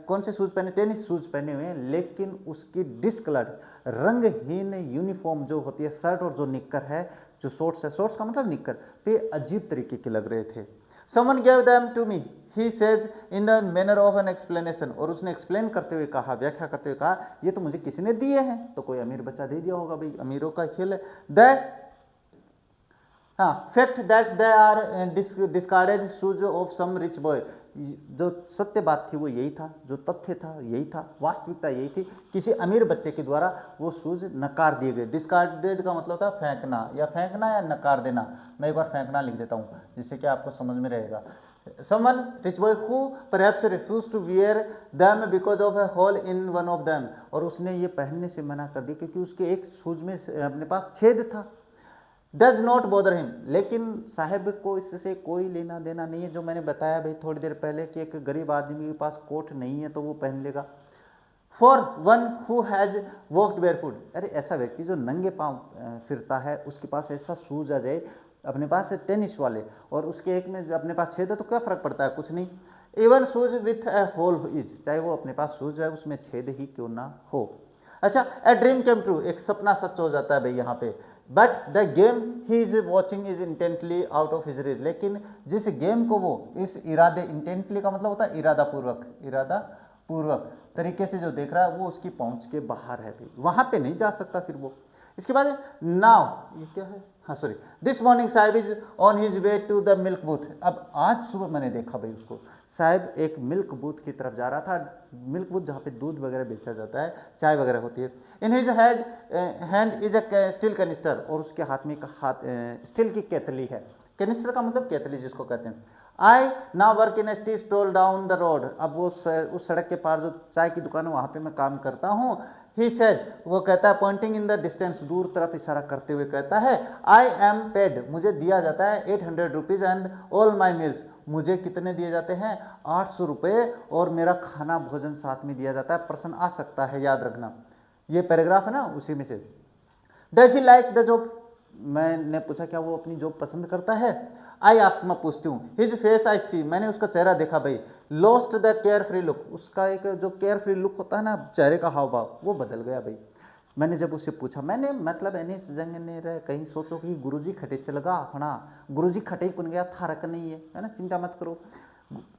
कौन से शूज़ पहने, टेनिस शूज़ पहने हुए हैं, लेकिन उसकी डिस्कलर्ड रंगहीन यूनिफॉर्म जो होती है, शर्ट और जो निक्कर है, जो शॉर्ट्स है, शॉर्ट्स का मतलब निक्कर, पे अजीब तरीके के लग रहे थे। Someone gave them to me, he says in the manner of an explanation, और उसने एक्सप्लेन करते हुए कहा, व्याख्या करते हुए कहा, ये तो मुझे किसी ने दिए हैं, तो कोई अमीर बच्चा दे दिया होगा भाई, अमीरों का खेल है। हाँ, fact that they are discarded shoes of some rich boy, जो सत्य बात थी वो यही था, जो तथ्य था यही था, वास्तविकता यही थी, किसी अमीर बच्चे के द्वारा वो शूज नकार दिए गए। डिस्कार्डेड का मतलब था फेंकना, या नकार देना। मैं एक बार फेंकना लिख देता हूँ जिससे कि आपको समझ में रहेगा। Someone rich boy who perhaps refused to wear them because of a hole in one of them, और उसने ये पहनने से मना कर दिया क्योंकि उसके एक शूज में अपने पास छेद था। डज नॉट बॉदर हिम, लेकिन साहब को इससे कोई लेना देना नहीं है। जो मैंने बताया भाई थोड़ी देर पहले कि एक गरीब आदमी के पास कोट नहीं है तो वो पहन लेगा। For one who has walked barefoot, अरे ऐसा व्यक्ति जो नंगे पांव फिरता है, उसके पास ऐसा शूज आ जाए, अपने पास है टेनिस वाले, और उसके एक में अपने पास छेद है तो क्या फर्क पड़ता है, कुछ नहीं। Even shoes with a hole is, चाहे वो अपने पास शूज है उसमें छेद ही क्यों ना हो। अच्छा, ए ड्रीम केम ट्रू, एक सपना सच हो जाता है भाई यहाँ पे। But the game he is watching is intently out of his reach, लेकिन जिस गेम को वो इस इरादे, इंटेंटली का मतलब होता है इरादा पूर्वक तरीके से जो देख रहा है वो उसकी पहुंच के बाहर है भाई, वहां पे नहीं जा सकता फिर वो। इसके बाद नाउ, ये क्या है, हाँ sorry, this morning Saheb is on his way to the milk booth, अब आज सुबह मैंने देखा भाई उसको, साहिब एक मिल्क बूथ की तरफ जा रहा था। मिल्क बूथ जहाँ पे दूध वगैरह बेचा जाता है, चाय वगैरह होती है। In his hand is a steel canister, और उसके हाथ में एक स्टील की केतली है। कैनिस्टर का मतलब केतली जिसको कहते हैं। I now work in a tea stall down the road, अब वो उस सड़क के पार जो चाय की दुकान है वहाँ पे मैं काम करता हूँ। ही सेड, वो कहता है पॉइंटिंग इन द डिस्टेंस, दूर तरफ इशारा करते हुए कहता है, आई एम पेड, मुझे दिया जाता है 800 rupees and all my meals, मुझे कितने दिए जाते हैं, 800 रुपये, और मेरा खाना भोजन साथ में दिया जाता है। प्रश्न आ सकता है, याद रखना, ये पैराग्राफ है ना उसी में से। Does he like the job, मैंने पूछा क्या वो अपनी जॉब पसंद करता है। आई आस्क, मैं पूछती हूँ। हिज फेस आई सी, मैंने उसका चेहरा देखा भाई। Lost the care free look, उसका एक जो केयर फ्री लुक होता है ना चेहरे का हाव भाव, वो बदल गया भाई। मैंने जब उससे पूछा, मैंने मतलब एनिस जंग ने रहे कहीं सोचो कि गुरुजी खटे चल गा अपना, गुरुजी खटे कुन गया था रक नहीं है ना, चिंता मत करो।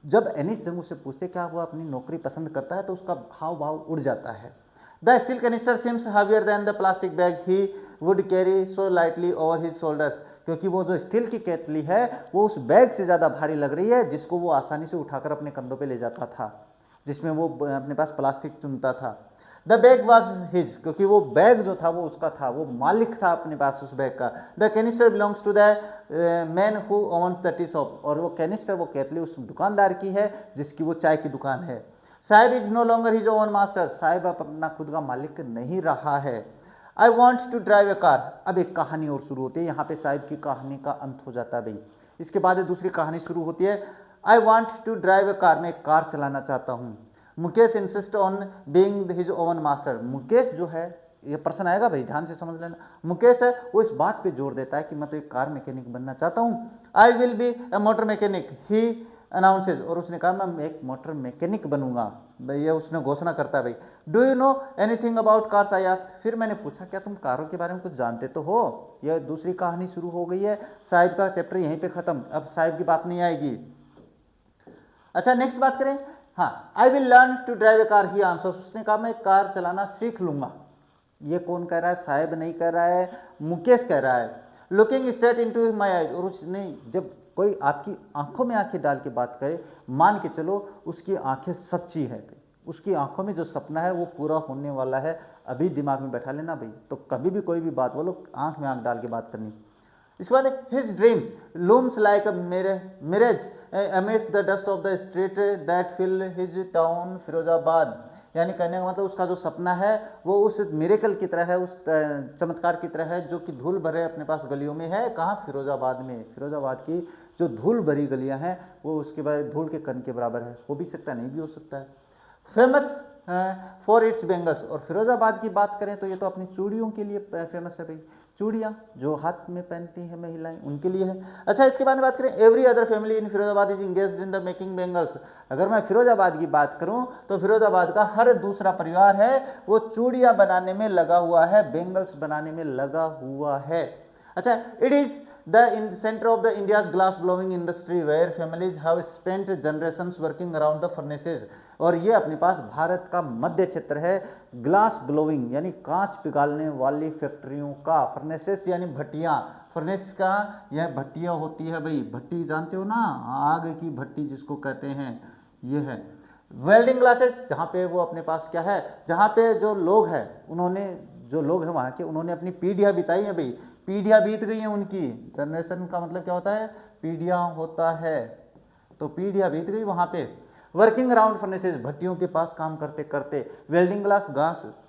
जब एनिस जंग उससे पूछते क्या वो अपनी नौकरी पसंद करता है तो उसका हाव भाव उड़ जाता है। The steel canister seems heavier than the plastic bag he would carry so lightly over his shoulders, क्योंकि वो जो स्टील की केतली है वो उस बैग से ज़्यादा भारी लग रही है जिसको वो आसानी से उठाकर अपने कंधों पे ले जाता था, जिसमें वो अपने पास प्लास्टिक चुनता था। द बैग वॉज हिज, क्योंकि वो बैग जो था वो उसका था, वो मालिक था अपने पास उस बैग का। The canister belongs to the man who owns the tea shop, और वो कैनिस्टर, वो केतली उस दुकानदार की है जिसकी वो चाय की दुकान है। Saheb is no longer his own master, Saheb अब अपना खुद का मालिक नहीं रहा है। I want to drive a car, अब एक कहानी और शुरू होती है, यहाँ पे साहिब की कहानी का अंत हो जाता है भाई। इसके बाद दूसरी कहानी शुरू होती है। I want to drive a car, मैं एक कार चलाना चाहता हूँ। Mukesh insist on being his own master, Mukesh जो है, ये प्रश्न आएगा भाई ध्यान से समझ लेना, मुकेश है वो इस बात पे जोर देता है कि मैं तो एक कार मैकेनिक बनना चाहता हूँ। I will be a motor mechanic he announces, और उसने कहा मैं एक मोटर मैकेनिक बनूंगा, ये उसने घोषणा करता है भाई। Do you know anything about cars, I ask, फिर मैंने पूछा क्या तुम कारों के बारे में कुछ जानते तो हो। यह दूसरी कहानी शुरू हो गई है, साहिब का चैप्टर यहीं पे खत्म, अब साहिब की बात नहीं आएगी। अच्छा नेक्स्ट बात करें, हाँ, I will learn to drive a car he answer, उसने कहा मैं कार चलाना सीख लूंगा। ये कौन कह रहा है, साहिब नहीं कह रहा है, मुकेश कह रहा है। Looking straight into my eyes, और उसने जब कोई आपकी आंखों में आंखें डाल के बात करे, मान के चलो उसकी आंखें सच्ची है, उसकी आंखों में जो सपना है वो पूरा होने वाला है, अभी दिमाग में बैठा लेना भाई, तो कभी भी कोई भी बात बोलो आंख में आंख डाल के बात करनी। इसके बाद his dream looms like a mirage amid the dust of the street that fill his town Firozabad, यानी कहने का मतलब उसका जो सपना है वो उस मिरेकल की तरह है, उस चमत्कार की तरह है जो कि धूल भरे अपने पास गलियों में है। कहाँ, फिरोजाबाद में। फिरोजाबाद की जो धूल भरी गलियां हैं वो उसके बाद धूल के कण के बराबर है, हो भी सकता है नहीं भी हो सकता है। फेमस फॉर इट्स बेंगल्स, और फिरोजाबाद की बात करें तो ये तो अपनी चूड़ियों के लिए फेमस है भाई, चूड़ियाँ जो हाथ में पहनती हैं महिलाएं उनके लिए है। अच्छा इसके बाद में बात करें, every other family in Firozabad is engaged in the making bangles, अगर मैं फिरोजाबाद की बात करूं तो फिरोजाबाद का हर दूसरा परिवार है वो चूड़ियाँ बनाने में लगा हुआ है, बेंगल्स बनाने में लगा हुआ है। अच्छा, it is the centre of the India's glass blowing industry where families have spent generations working around the furnaces. और ये अपने पास भारत का मध्य क्षेत्र है, ग्लास ब्लोइंग यानी कांच पिघालने वाली फैक्ट्रियों का, फर्नेसेस यानी भट्टियां, फर्नेस का यह भट्टियां होती है भाई, भट्टी जानते हो ना, आग की भट्टी जिसको कहते हैं, ये है। वेल्डिंग ग्लासेस, जहाँ पे वो अपने पास क्या है, जहाँ पे जो लोग हैं उन्होंने, जो लोग हैं वहाँ के, उन्होंने अपनी पीढ़ियाँ बिताई हैं भाई, पीढ़ियाँ बीत गई हैं उनकी, जनरेशन का मतलब क्या होता है, पीढ़ियाँ होता है, तो पीढ़ियाँ बीत गई वहाँ पे। वर्किंग अराउंड फर्नेसेस, भट्टियों के पास काम करते करते, वेल्डिंग ग्लास,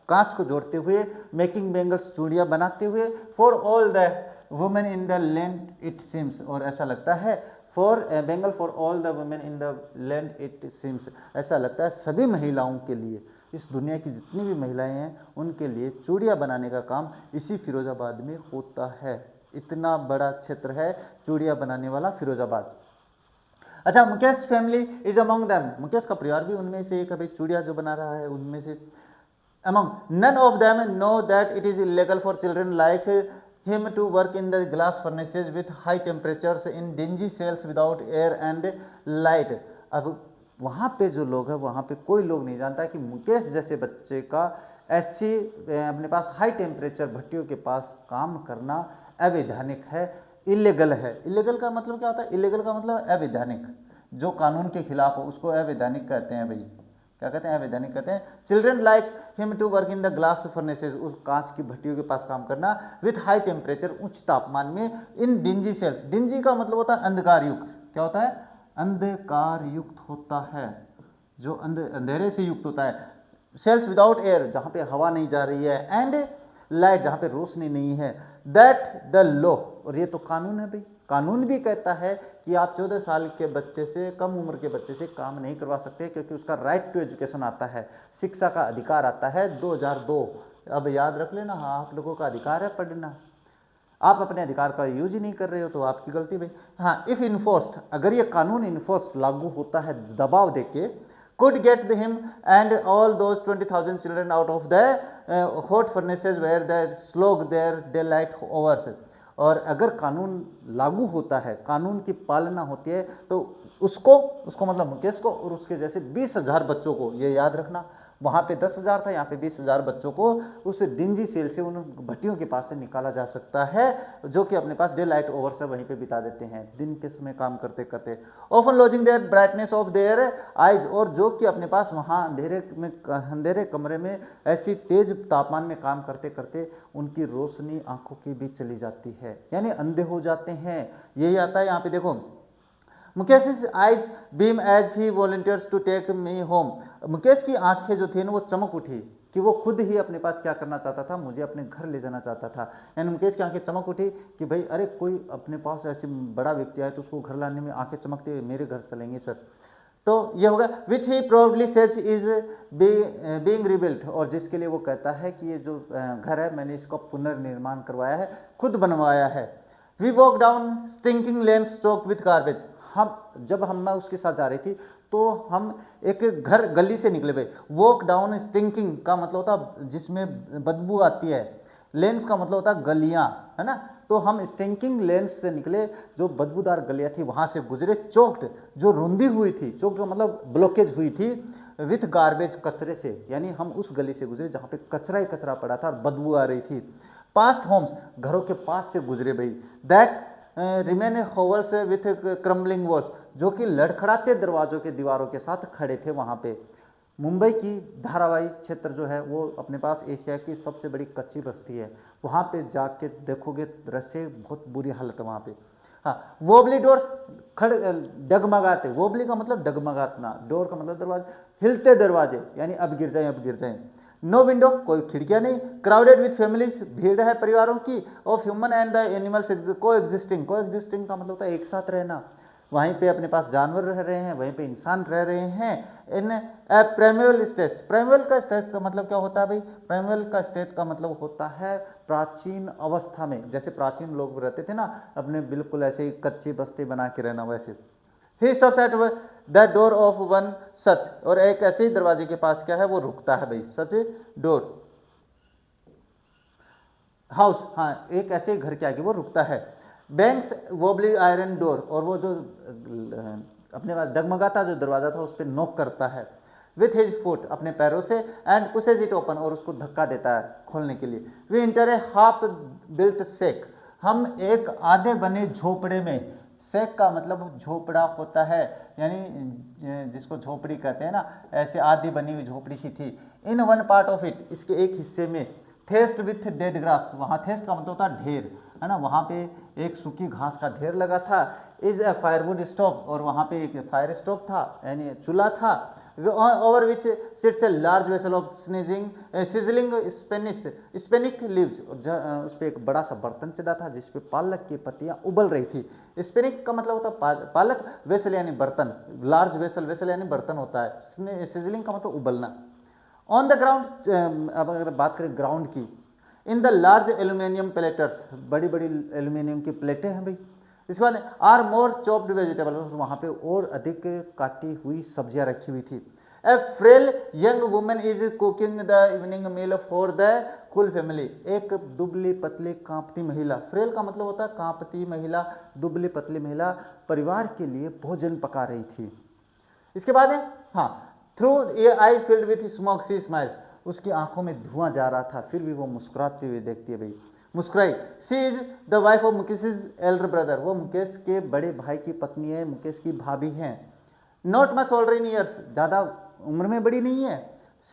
कांच को जोड़ते हुए, मेकिंग बैंगल्स, चूड़ियाँ बनाते हुए, for all the women in the land it seems, और ऐसा लगता है for Bengal for all the women in the land it seems, ऐसा लगता है सभी महिलाओं के लिए, इस दुनिया की जितनी भी महिलाएं हैं उनके लिए चूड़ियाँ बनाने का काम इसी फिरोजाबाद में होता है। इतना बड़ा क्षेत्र है चूड़ियाँ बनाने वाला फिरोजाबाद। अच्छा, Mukesh family is among them, Mukesh का परिवार भी उनमें से एक है भाई, चूड़ियाँ जो बना रहा है उनमें से। among none of them know that it is illegal for children like him to work in the glass furnaces with high temperatures in dingy cells without air and light। अब वहाँ पे जो लोग हैं, वहाँ पे कोई लोग नहीं जानता कि मुकेश जैसे बच्चे का ऐसी अपने पास हाई टेम्परेचर भट्टियों के पास काम करना अवैधानिक है, इलीगल है। इलीगल का मतलब क्या होता है, इलीगल का मतलब अवैधानिक, जो कानून के खिलाफ हो उसको अवैधानिक कहते हैं भाई, क्या कहते हैं, अवैधानिक कहते हैं। Children like him to work in the glass furnaces, उस कांच की भट्टियों के पास काम करना, विथ हाई टेम्परेचर, उच्च तापमान में, इन डिंजी सेल्स, डिंजी का मतलब होता है अंधकार युक्त, क्या होता है, अंधकार युक्त होता है, जो अंधेरे से युक्त होता है। सेल्स विदाउट एयर, जहाँ पे हवा नहीं जा रही है, एंड लाइट, जहाँ पे रोशनी नहीं है, दैट द लॉ, और ये तो कानून है भाई, कानून भी कहता है कि आप 14 साल के बच्चे से, कम उम्र के बच्चे से काम नहीं करवा सकते, क्योंकि उसका राइट टू एजुकेशन आता है, शिक्षा का अधिकार आता है 2002। अब याद रख लेना, हाँ, आप लोगों का अधिकार है पढ़ना, आप अपने अधिकार का यूज ही नहीं कर रहे हो तो आपकी गलती भाई। हाँ, इफ इन्फोर्स्ड, अगर ये कानून इन्फोर्स्ड लागू होता है दबाव देके, could get him and all those 20,000 children out of the hot furnaces where they slog their daylight hours। और अगर कानून लागू होता है, कानून की पालना होती है, तो उसको मतलब मुकेश को और उसके जैसे 20,000 बच्चों को, ये याद रखना, वहाँ पे 10,000 था, यहाँ पे 20,000 बच्चों को उस डिंजी सेल से, उन भट्टियों के पास से निकाला जा सकता है, जो कि अपने पास डे लाइट ओवर से वहीं पे बिता देते हैं, दिन के समय काम करते करते। Often losing their brightness of their eyes, और जो कि अपने पास वहाँ अंधेरे कमरे में ऐसी तेज तापमान में काम करते करते उनकी रोशनी आंखों की भी चली जाती है, यानी अंधे हो जाते हैं। यही आता है यहाँ पे देखो, Mukesh eyes beam as he volunteers to take me home. Mukesh की आंखें जो थी ना वो चमक उठी कि वो खुद ही अपने पास क्या करना चाहता था, मुझे अपने घर ले जाना चाहता था। यानी मुकेश की आंखें चमक उठी कि भाई अरे कोई अपने पास ऐसे बड़ा व्यक्ति आए तो उसको घर लाने में आंखें चमकती है, मेरे घर चलेंगे सर। तो ये होगा which he probably says is being rebuilt, और जिसके लिए वो कहता है कि ये जो घर है मैंने इसका पुनर्निर्माण करवाया है, खुद बनवाया है। We walk down stinking lane stock with garbage, जब मैं उसके साथ जा रही थी तो हम एक घर गली से निकले भाई। वॉक डाउन स्टिंकिंग का मतलब होता जिसमें बदबू आती है, लेन्स का मतलब होता गलियां, है ना, तो हम स्टिंकिंग लेन्स से निकले, जो बदबूदार गलियां थी वहां से गुजरे, चोक्ड जो रुंधी हुई थी, चोक्ड का मतलब ब्लॉकेज हुई थी, विथ गार्बेज कचरे से, यानी हम उस गली से गुजरे जहाँ पे कचरा ही कचरा पड़ा था और बदबू आ रही थी। पास्ट होम्स, घरों के पास से गुजरे भाई। That remain hovers with crumbling walls, जो कि लड़खड़ाते दरवाजों के दीवारों के साथ खड़े थे वहाँ पे। मुंबई की धारावाही क्षेत्र जो है वो अपने पास एशिया की सबसे बड़ी कच्ची बस्ती है, वहाँ पे जाके देखोगे दृश्य, बहुत बुरी हालत है वहाँ पे। हाँ, वोबली डोर्स, डगमगाते, वोबली का मतलब डगमगातना, डोर का मतलब दरवाजे, हिलते दरवाजे, यानी अब गिर जाएं अब गिर जाएं। नो विंडो, कोई खिड़कियां नहीं। क्राउडेड विथ फैमिलीज, भीड़ है परिवारों की। Of human and the animals को एग्जिस्टिंग, को एग्जिस्टिंग का मतलब होता है एक साथ रहना, वहीं पे अपने पास जानवर रह रहे हैं, वहीं पे इंसान रह रहे हैं। इन प्राइमल स्टेट, प्राइमल का स्टेट का मतलब क्या होता है भाई, प्राइमल का स्टेट का मतलब होता है प्राचीन अवस्था में, जैसे प्राचीन लोग रहते थे ना अपने बिल्कुल ऐसे ही कच्ची बस्ती बना के रहना, वैसे। He stops at the door of one such, और एक ऐसे ही दरवाजे के पास क्या है वो रुकता है भाई, सच डोर। हाउस, हाँ एक ऐसे घर के आगे वो रुकता है। बैंक्स वोबली आयरन डोर, और वो जो अपने पास डगमगाता जो दरवाजा था उस पर नॉक करता है। विथ हिज फुट, अपने पैरों से, एंड पुशेज इट ओपन, और उसको धक्का देता है खोलने के लिए। We enter a half built shack, हम एक आधे बने झोपड़े में, सेक का मतलब झोपड़ा होता है, यानी जिसको झोपड़ी कहते हैं ना, ऐसे आधी बनी हुई झोपड़ी सी थी। In one part of it, इसके एक हिस्से में, थेस्ट विथ डेड ग्रास, वहाँ थेस्ट का मतलब होता है ढेर, है ना, वहाँ पे एक सूखी घास का ढेर लगा था। इज ए फायरवुड स्टोव, और वहाँ पे एक फायर स्टोव था, यानी चूल्हा था। Over which sits a large vessel of sizzling spinach leaves, उस पर एक बड़ा सा बर्तन चढ़ा था जिसपे पालक की पत्तियां उबल रही थी। स्पेनिक का मतलब होता है पालक, वेसल यानी बर्तन, लार्ज वेसल, वेसल यानी बर्तन होता है, सिजलिंग का मतलब उबलना। ऑन द ग्राउंड, अब अगर बात करें ग्राउंड की, in the large aluminium platters, बड़ी बड़ी एल्यूमिनियम की प्लेटें हैं भाई। इसके बाद आर मोर चॉप्ड वेजिटेबल, वहाँ पे और अधिक काटी हुई सब्जियां रखी हुई थी। A frail young women is cooking the evening meal for the full family, एक दुबली पतली कांपती महिला, फ्रेल का मतलब होता है कांपती महिला, दुबली पतली महिला परिवार के लिए भोजन पका रही थी। इसके बाद है, हाँ, through a eye filled with smoke see smile, उसकी आंखों में धुआं जा रहा था, फिर भी वो मुस्कुराती हुई देखती है भाई, मुस्कुराई। She is the wife of Mukesh elder brother, वो मुकेश के बड़े भाई की पत्नी है, मुकेश की भाभी हैं। Not much older in years, ज़्यादा उम्र में बड़ी नहीं है।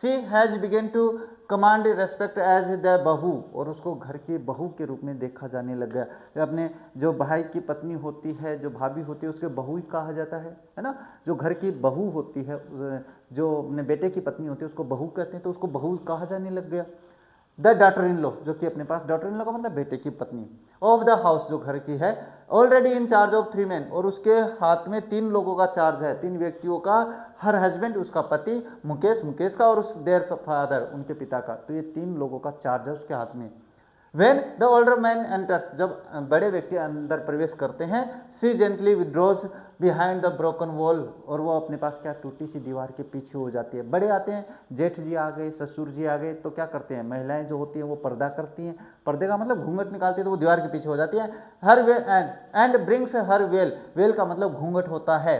She has begun to command respect as the bahu, और उसको घर की बहू के रूप में देखा जाने लग गया। अपने जो भाई की पत्नी होती है, जो भाभी होती है, उसके बहू ही कहा जाता है ना। जो घर की बहू होती है, जो अपने बेटे की पत्नी होती है उसको बहू कहते हैं, तो उसको बहू कहा जाने लग गया। द डॉटर इन लॉ, जो कि अपने पास, डॉटर इन लॉ का मतलब बेटे की पत्नी, ऑफ द हाउस, जो घर की है, already in charge of 3 men, और उसके हाथ में 3 लोगों का चार्ज है, 3 व्यक्तियों का, हर हस्बैंड, उसका पति मुकेश, मुकेश का, और उस देयर फादर, उनके पिता का, तो ये 3 लोगों का चार्ज है उसके हाथ में। When the older man enters, जब बड़े व्यक्ति अंदर प्रवेश करते हैं, she gently withdraws behind the broken wall, और वो अपने पास क्या, टूटी सी दीवार के पीछे हो जाती है। बड़े आते हैं, जेठ जी आ गए, ससुर जी आ गए, तो क्या करते हैं, महिलाएं जो होती हैं वो पर्दा करती हैं, पर्दे का मतलब घूंघट निकालती है, तो वो दीवार के पीछे हो जाती है। Her way and brings her veil, veil का मतलब घूंघट होता है,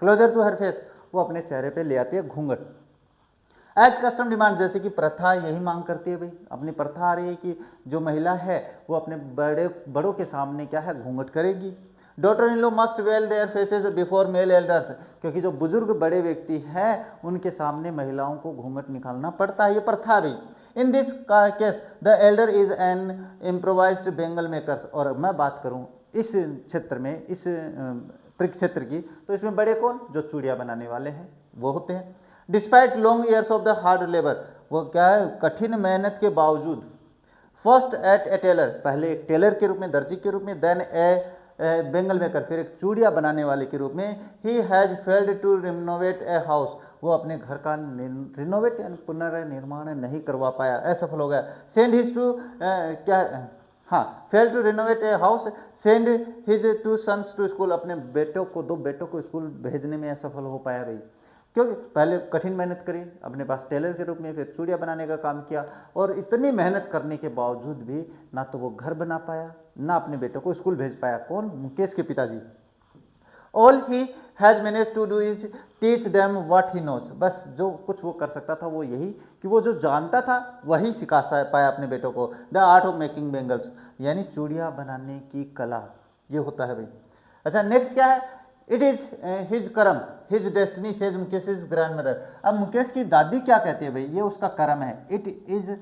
क्लोजर टू हर फेस, वो अपने चेहरे पे ले आती है घूंघट। एज कस्टम डिमांड, जैसे कि प्रथा यही मांग करती है भाई, अपनी प्रथा आ रही है कि जो महिला है वो अपने बड़ों के सामने क्या है, घूंघट करेगी। Daughter in law must veil their faces before male elders, क्योंकि जो बुजुर्ग बड़े व्यक्ति हैं उनके सामने महिलाओं को घूंघट निकालना पड़ता है, ये प्रथा भी। In this case the Elder is an improvised Bengal makers, और मैं बात करूं इस क्षेत्र में, इस परिक्षेत्र की, तो इसमें बड़े कौन, जो चूड़ियाँ बनाने वाले हैं वो होते हैं। Despite long years of the hard labour, वो क्या है, कठिन मेहनत के बावजूद। फर्स्ट एट ए टेलर, पहले एक टेलर के रूप में, दर्जी के रूप में, देन ए बेंगल मेकर, फिर एक चूड़िया बनाने वाले के रूप में। He has failed to renovate a house, वो अपने घर का रिनोवेट यानी पुनर्निर्माण नहीं करवा पाया, असफल हो गया। सेंड हिज टू क्या, हाँ, fail to renovate a house, send his 2 sons to school, अपने बेटों को, 2 बेटों को स्कूल भेजने में असफल हो पाया भाई, क्योंकि पहले कठिन मेहनत करी, अपने पास टेलर के रूप में, फिर चूड़ियाँ बनाने का काम किया, और इतनी मेहनत करने के बावजूद भी ना तो वो घर बना पाया, ना अपने बेटों को स्कूल भेज पाया। कौन, मुकेश के पिताजी। All he has manage to do is teach them what he knows, बस जो कुछ वो कर सकता था वो यही कि वो जो जानता था वही सिखा पाया अपने बेटों को। The art of making bangles, यानी चूड़ियाँ बनाने की कला, ये होता है भाई। अच्छा, नेक्स्ट क्या है, इट इज हिज कर्म his destiny says Mukesh is grand mother. अब मुकेश की दादी क्या कहती है भाई, ये उसका कर्म है, इट इज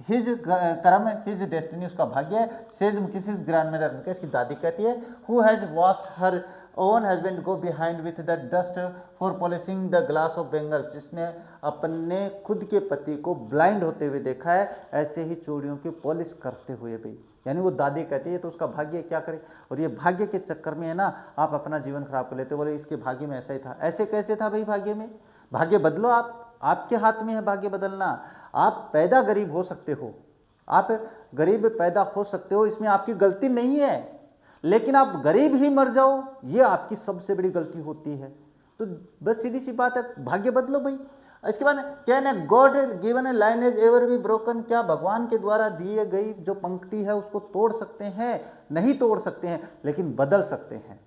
हिज कर्म, हिज डेस्टिनी उसका भाग्य है। Says Mukesh is grand mother, Mukesh की दादी कहती है, who has washed her own husband go behind with the dust for polishing the glass of Bengal, जिसने अपने खुद के पति को ब्लाइंड होते हुए देखा है ऐसे ही चूड़ियों की पॉलिश करते हुए भी, यानी वो दादी कहती है, तो उसका भाग्य क्या करे। और ये भाग्य के चक्कर में है ना, आप अपना जीवन खराब कर लेते हो, बोले इसके भाग्य में ऐसा ही था, ऐसे कैसे था भाई भाग्य में, भाग्य बदलो आप, आपके हाथ में है भाग्य बदलना। आप पैदा गरीब हो सकते हो, आप गरीब पैदा हो सकते हो, इसमें आपकी गलती नहीं है, लेकिन आप गरीब ही मर जाओ ये आपकी सबसे बड़ी गलती होती है। तो बस सीधी सी बात है, भाग्य बदलो भाई। इसके बाद can a god given A line is ever be broken, क्या भगवान के द्वारा दिए गई जो पंक्ति है उसको तोड़ सकते हैं? नहीं तोड़ सकते हैं, लेकिन बदल सकते हैं।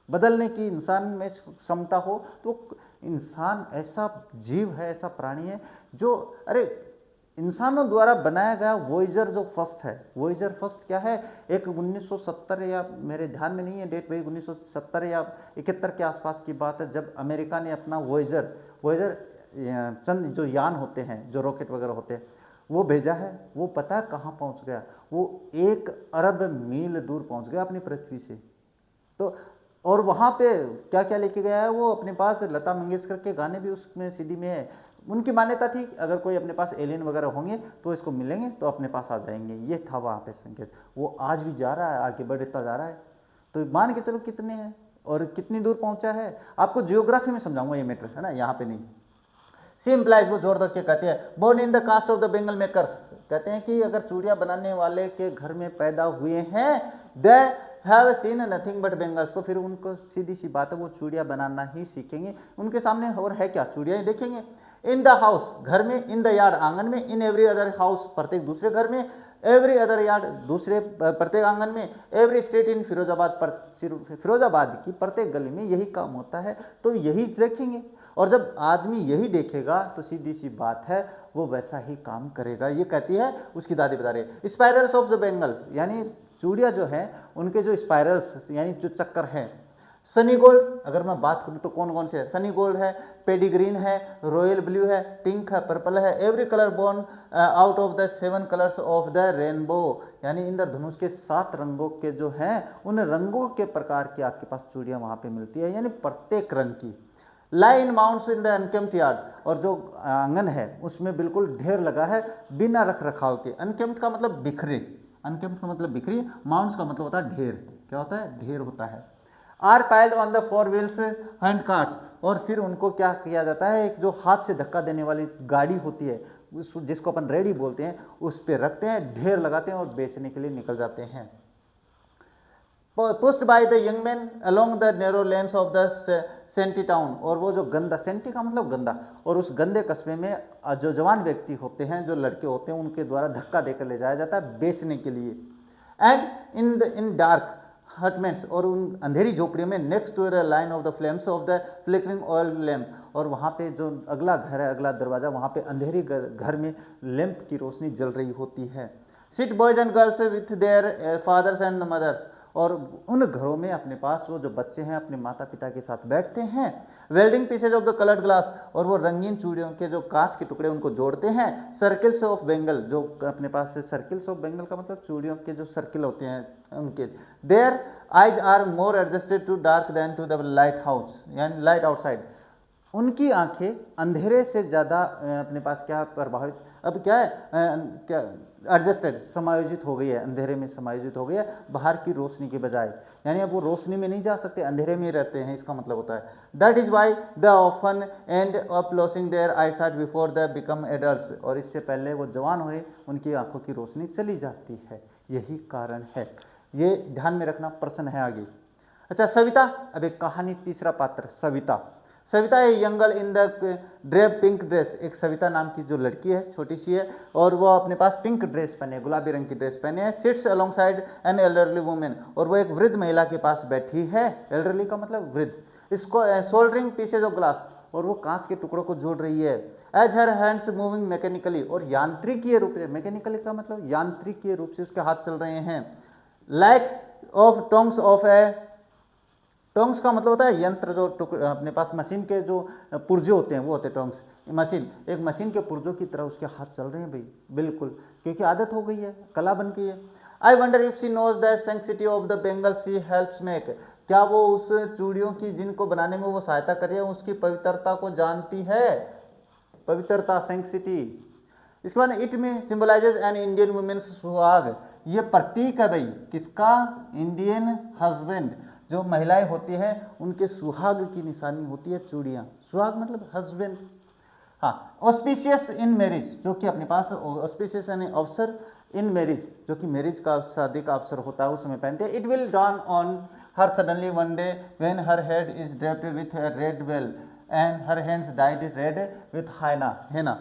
बदलने की इंसान में क्षमता हो तो इंसान ऐसा जीव है, ऐसा प्राणी है जो, अरे इंसानों द्वारा बनाया गया वॉयेजर जो फर्स्ट है, वॉयेजर फर्स्ट क्या है, एक 1970 या मेरे ध्यान में नहीं है डेट भाई, 1970 या 71 के आसपास की बात है, जब अमेरिका ने अपना वॉयेजर चंद जो यान होते हैं, जो रॉकेट वगैरह होते हैं, वो भेजा है। वो पता है कहाँ पहुँच गया? वो 1 अरब मील दूर पहुँच गया अपनी पृथ्वी से। तो और वहाँ पे क्या क्या लेके गया है वो? अपने पास लता मंगेशकर के गाने भी उसमें सीडी में है। उनकी मान्यता थी अगर कोई अपने पास एलियन वगैरह होंगे तो इसको मिलेंगे तो अपने पास आ जाएंगे, ये था वहाँ पे संकेत। वो आज भी जा रहा है, आगे बढ़ता जा रहा है। तो मान के चलो कितने हैं और कितनी दूर पहुँचा है। आपको जियोग्राफी में समझाऊंगा ये मैटर, है ना, यहाँ पे नहीं। सी इम्प्लाइज, वो जोर के कहते हैं, born in the caste of the bangle makers, कहते हैं कि अगर चूड़ियाँ बनाने वाले के घर में पैदा हुए हैं, they have seen nothing but bangles, तो फिर उनको सीधी सी बात है वो चूड़ियाँ बनाना ही सीखेंगे। उनके सामने और है क्या? चूड़ियाँ ही देखेंगे। इन द हाउस, घर में, इन द यार्ड, आंगन में, इन एवरी अदर हाउस, प्रत्येक दूसरे घर में, एवरी अदर यार्ड, दूसरे प्रत्येक आंगन में, every street in Firozabad, Firozabad की प्रत्येक गली में यही काम होता है। तो यही देखेंगे, और जब आदमी यही देखेगा तो सीधी सी बात है वो वैसा ही काम करेगा। ये कहती है उसकी दादी बता रही है। स्पाइरल्स ऑफ द बेंगल, यानी चूड़ियाँ जो है उनके जो स्पाइरल्स यानी जो चक्कर हैं। सनी गोल्ड, अगर मैं बात करूँ तो कौन कौन से है? सनी गोल्ड है, पेडिग्रीन है, रॉयल ब्लू है, पिंक है, पर्पल है, every colour born out of the 7 colours of the rainbow, यानी इंद्रधनुष के 7 रंगों के जो हैं उन रंगों के प्रकार की आपके पास चूड़ियाँ वहाँ पे मिलती है, यानी प्रत्येक रंग की। Lie in mounds in the unkempt yard, और जो आंगन है उसमें बिल्कुल ढेर लगा है बिना रख रखाव के। अनकेम्प्ट का मतलब बिखरे, अनकेम्प्ट का मतलब बिखरी, माउंट्स का मतलब होता है ढेर। क्या होता है? ढेर होता है। Are piled on the 4 wheels hand carts, और फिर उनको क्या किया जाता है, एक जो हाथ से धक्का देने वाली गाड़ी होती है जिसको अपन रेडी बोलते हैं, उस पर रखते हैं, ढेर लगाते हैं और बेचने के लिए निकल जाते हैं। Pushed by the young man along the narrow lanes of the shanty town, और वो जो गंदा, सेंटी का मतलब गंदा, और उस गंदे कस्बे में जो जवान व्यक्ति होते हैं, जो लड़के होते हैं, उनके द्वारा धक्का देकर ले जाया जाता है बेचने के लिए। एंड इन डार्क हटमेंट्स, और उन अंधेरी झोपड़ियों में, next to the line of the flames of the flickering oil lamp, और वहाँ पे जो अगला घर है, अगला दरवाज़ा, वहाँ पे अंधेरी घर में लैंप की रोशनी जल रही होती है। Sit boys and girls with their fathers and mothers, और उन घरों में अपने पास वो जो बच्चे हैं अपने माता पिता के साथ बैठते हैं। Welding pieces of the coloured glass, और वो रंगीन चूड़ियों के जो कांच के टुकड़े उनको जोड़ते हैं। सर्किल्स ऑफ बेंगल, जो अपने पास से सर्किल्स ऑफ बेंगल का मतलब चूड़ियों के जो सर्किल होते हैं उनके। Their eyes are more adjusted to dark than to the light house, यानी लाइट आउटसाइड, उनकी आंखें अंधेरे से ज़्यादा अपने पास क्या प्रभावित, अब क्या है, क्या एडजस्टेड, समायोजित हो गई है, अंधेरे में समायोजित हो गई है बाहर की रोशनी के बजाय, यानी अब वो रोशनी में नहीं जा सकते, अंधेरे में ही रहते हैं, इसका मतलब होता है। That is why the often end up losing their eye sight before the become adults, और इससे पहले वो जवान हुए उनकी आंखों की रोशनी चली जाती है, यही कारण है। ये ध्यान में रखना, प्रश्न है आगे। अच्छा, सविता, अब एक कहानी, तीसरा पात्र सविता। सविता है young girl in the drab pink dress, एक सविता नाम की जो लड़की है, छोटी सी है, और वो अपने पास पिंक ड्रेस पहने, गुलाबी रंग की ड्रेस पहने है। Sits alongside an elderly woman, और वो एक वृद्ध महिला के पास बैठी है। एल्डरली का मतलब वृद्ध। इसको सोल्डरिंग पीसेज ऑफ ग्लास, और वो कांच के टुकड़ों को जोड़ रही है। As her hands moving mechanically, और यांत्रिकीय रूप से, मैकेनिकली का मतलब यांत्रिकीय रूप से उसके हाथ चल रहे हैं। Like of tongs of A, tongs का मतलब होता है यंत्र, जो अपने पास मशीन के जो पुर्जे होते हैं वो होते हैं टोंग्स। मशीन, एक मशीन के पुर्जों की तरह उसके हाथ चल रहे हैं भाई, बिल्कुल, क्योंकि आदत हो गई है, कला बन गई है। I wonder if she knows the sanctity of the bangle she helps make, क्या वो उस चूड़ियों की जिनको बनाने में वो सहायता कर रही है उसकी पवित्रता को जानती है। पवित्रता, सेंसिटी। इसके बाद इट में सिंबलाइजेज एन इंडियन वुमेन्स सुहाग, ये प्रतीक है भाई किसका, इंडियन हस्बैंड, जो महिलाएं होती हैं उनके सुहाग की निशानी होती है चूड़ियाँ। सुहाग मतलब हस्बैंड। हाँ, ऑस्पिशियस इन मैरिज, जो कि अपने पास ऑस्पिशियस यानी अवसर, इन मैरिज जो कि मैरिज का, शादी का अवसर होता है उस समय पहनते हैं। It will dawn on her suddenly one day when her head is draped with a red well, and her hands died red with हैना।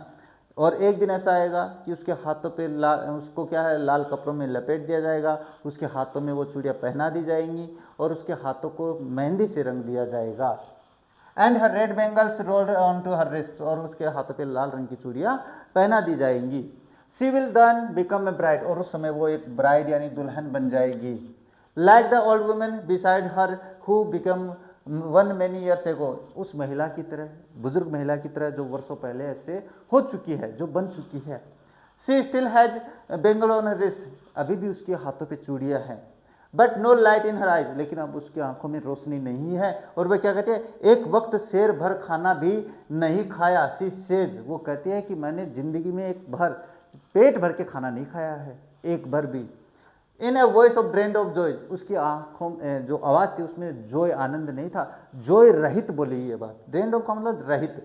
और एक दिन ऐसा आएगा कि उसके हाथों पे उसको क्या है, लाल कपड़ों में लपेट दिया जाएगा, उसके हाथों में वो चूड़ियाँ पहना दी जाएंगी और उसके हाथों को मेहंदी से रंग दिया जाएगा। And her red bangles rolled onto her wrist, और उसके हाथों पे लाल रंग की चूड़ियाँ पहना दी जाएंगी। She will then become a bride, और उस समय वो एक ब्राइड यानी दुल्हन बन जाएगी। Like the old women beside her who become one many years ago, उस महिला की तरह, बुजुर्ग महिला की तरह जो वर्षों पहले ऐसे हो चुकी है, जो बन चुकी है। She still has bangle on her wrist, अभी भी उसके हाथों पे चूड़ियाँ हैं। But no light in her eyes, लेकिन अब उसकी आंखों में रोशनी नहीं है। और वह क्या कहते हैं, एक वक्त शेर भर खाना भी नहीं खाया। शी सेज, वो कहती है कि मैंने जिंदगी में एक भर पेट भर के खाना नहीं खाया है, एक भर भी। In a voice of drained of joy, उसकी आंखों में जो आवाज़ थी उसमें जॉय आनंद नहीं था, जॉय रहित बोली ये बात। ड्रेन्ड ऑफ का मतलब रहित।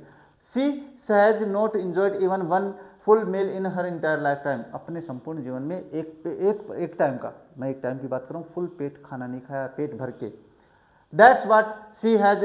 She has not enjoyed even one full meal in her entire lifetime, अपने संपूर्ण जीवन में एक टाइम का, मैं एक टाइम की बात करूँ, फुल पेट खाना नहीं खाया, पेट भर के। That's what she has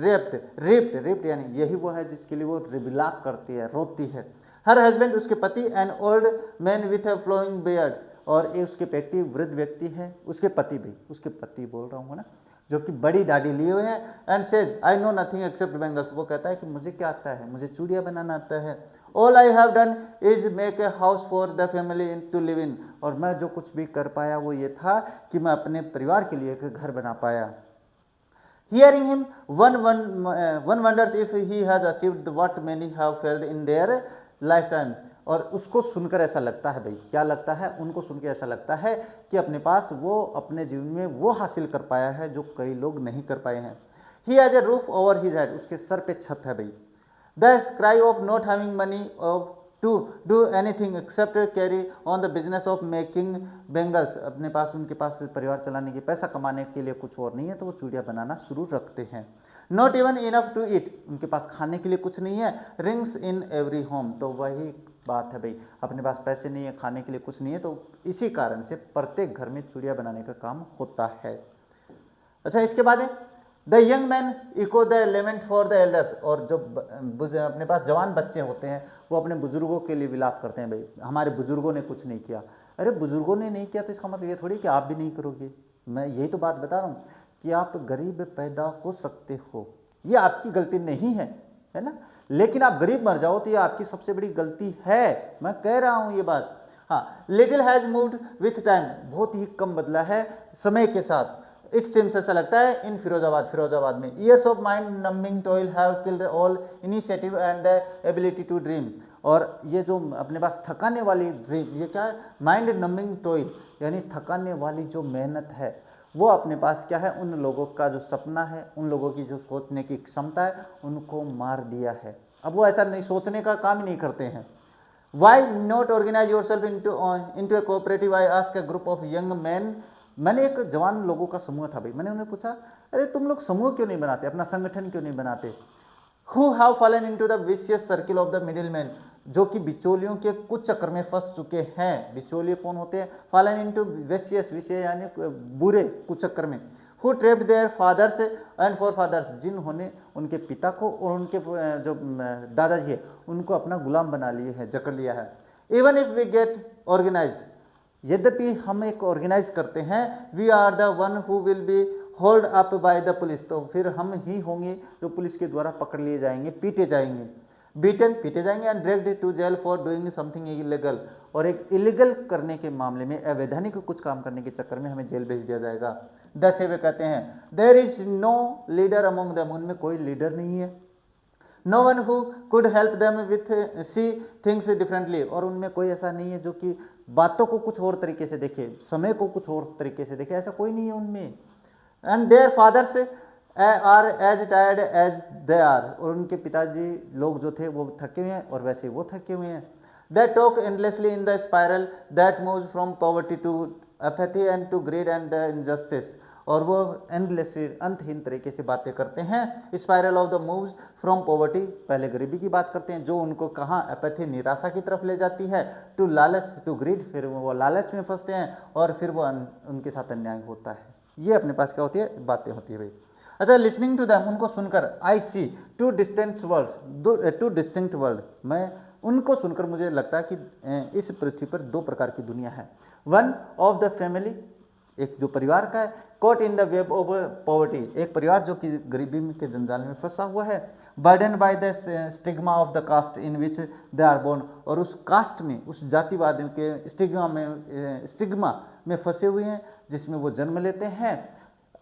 reaped यानी यही वो है जिसके लिए वो रिबिलाप करती है, रोती है। हर हस्बैंड, उसके पति, an old man with a flowing beard, और ये उसके व्यक्ति वृद्ध व्यक्ति है, उसके पति भी, उसके पति बोल रहा हूँ ना, जो कि बड़ी दाढ़ी लिए हुए हैं। And says I know nothing except bangles, वो कहता है कि मुझे क्या आता है, मुझे चूड़ियाँ बनाना आता है। All I have done is make a house for the family to live in, और मैं जो कुछ भी कर पाया वो ये था कि मैं अपने परिवार के लिए एक घर बना पाया। Hearing him, one wonders if he has achieved what many have failed in their lifetime, और उसको सुनकर ऐसा लगता है, भाई क्या लगता है, उनको सुनकर ऐसा लगता है कि अपने पास वो अपने जीवन में वो हासिल कर पाया है जो कई लोग नहीं कर पाए हैं। He has a roof over his head, उसके सर पे छत है भाई। The cry of not having money of to do anything except carry on the business of making bangles, अपने पास, उनके पास परिवार चलाने की, पैसा कमाने के लिए कुछ और नहीं है तो वो चूड़ियाँ बनाना शुरू रखते हैं। Not even enough to eat, उनके पास खाने के लिए कुछ नहीं है। Rings in every home, तो वही बात है भाई, अपने पास पैसे नहीं है, खाने के लिए कुछ नहीं है, तो इसी कारण से प्रत्येक घर में चूड़ियाँ बनाने का काम होता है। अच्छा, इसके बाद है the young man echo the lament for the elders, और जो अपने पास जवान बच्चे होते हैं वो अपने बुजुर्गों के लिए विलाप करते हैं, भाई हमारे बुजुर्गों ने कुछ नहीं किया। अरे बुजुर्गों ने नहीं किया तो इसका मतलब ये थोड़ी कि आप भी नहीं करोगे। मैं यही तो बात बता रहा हूँ कि आप गरीब पैदा हो सकते हो, ये आपकी गलती नहीं है, है ना, लेकिन आप गरीब मर जाओ तो ये आपकी सबसे बड़ी गलती है, मैं कह रहा हूँ ये बात। हाँ, little has moved with time, बहुत ही कम बदला है समय के साथ। इट सिम्स, ऐसा लगता है, इन फिरोजाबाद में years of mind numbing toil have killed all initiative and the ability to dream, और ये जो अपने पास थकाने वाली ड्रीम, ये क्या है, माइंड नंबिंग टॉयल यानी थकाने वाली जो मेहनत है, वो अपने पास क्या है, उन लोगों का जो सपना है, उन लोगों की जो सोचने की क्षमता है, उनको मार दिया है। अब वो ऐसा नहीं, सोचने का काम ही नहीं करते हैं। Why not organise yourself into a cooperative, I ask a group of young man, मैंने एक जवान लोगों का समूह था भाई, मैंने उन्हें पूछा, अरे तुम लोग समूह क्यों नहीं बनाते, अपना संगठन क्यों नहीं बनाते। Who have fallen into the vicious circle of the middle man, जो कि बिचौलियों के कुछ चक्कर में फंस चुके हैं। बिचौलिए कौन होते हैं, फॉलन इनटू विशियस, विषय यानी बुरे कुछ चक्कर में। Who trapped their fathers and forefathers, जिन्होंने उनके पिता को और उनके जो दादाजी है उनको अपना गुलाम बना लिए है, जकड़ लिया है। Even if we get organised, यद्यपि हम एक ऑर्गेनाइज करते हैं, we are the one who will be hold up by the police, तो फिर हम ही होंगे जो पुलिस के द्वारा पकड़ लिए जाएंगे, पीटे जाएंगे, पीटे जाएंगे, and dragged to jail for doing something illegal, और एक इलीगल करने के मामले में, अवैधानिक कुछ काम करने के चक्कर में हमें जेल भेज दिया जाएगा। 10 वे कहते हैं there is no leader among them, उनमें कोई लीडर नहीं है। No one who could help them with see things differently, और उनमें कोई ऐसा नहीं है जो कि बातों को कुछ और तरीके से देखे, समय को कुछ और तरीके से देखे, ऐसा कोई नहीं है उनमें। And their fathers are as tired as they are, और उनके पिताजी लोग जो थे वो थके हुए हैं और वैसे वो थके हुए हैं। They talk endlessly in the spiral that moves from poverty to apathy and to greed and injustice, और वो एंडलेसली अंतहीन तरीके से बातें करते हैं। Spiral of the moves from poverty, पहले गरीबी की बात करते हैं जो उनको कहाँ, एपैथी निराशा की तरफ ले जाती है, टू लालच, टू ग्रीड, फिर वो लालच में फंसते हैं और फिर वो उनके साथ अन्याय होता है। ये अपने पास क्या होती है, बातें होती है भाई। अच्छा, लिसनिंग टू दैम, उनको सुनकर, I see two distant world, two distinct world, मैं उनको सुनकर मुझे लगता है कि इस पृथ्वी पर दो प्रकार की दुनिया है। वन ऑफ द फैमिली, एक जो परिवार का है, caught in the web of poverty, एक परिवार जो कि गरीबी के जंजाल में फंसा हुआ है, burden by the stigma of the caste in which they are born, और उस कास्ट में, उस जातिवाद के स्टिग्मा में फंसे हुए हैं जिसमें वो जन्म लेते हैं।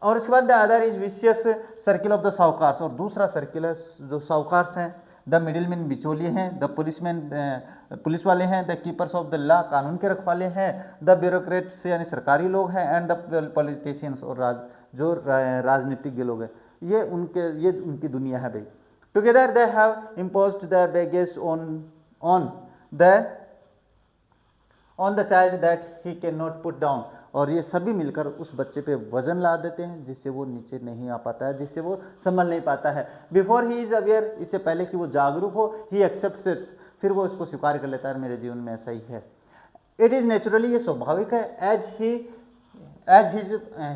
और उसके बाद the other is vicious circle of the sahukars, और दूसरा सर्किल है जो साहूकार्स हैं, द मिडिलमैन बिचौलिए हैं, द पुलिसमैन पुलिस वाले हैं, the keepers of the law कानून के रखवाले हैं, द ब्यूरोक्रेट्स यानी सरकारी लोग हैं, एंड द पॉलिटिशियंस और राजनीतिज्ञ लोग हैं। ये उनकी दुनिया है भाई। Together they have imposed the baggage on the child that he can not put down, और ये सभी मिलकर उस बच्चे पे वजन ला देते हैं जिससे वो नीचे नहीं आ पाता है, जिससे वो संभल नहीं पाता है। बिफोर ही इज अवेयर, इससे पहले कि वो जागरूक हो, ही एक्सेप्ट्स इट, फिर वो इसको स्वीकार कर लेता है, मेरे जीवन में ऐसा ही है। इट इज़ नेचुरली, ये स्वाभाविक है, एज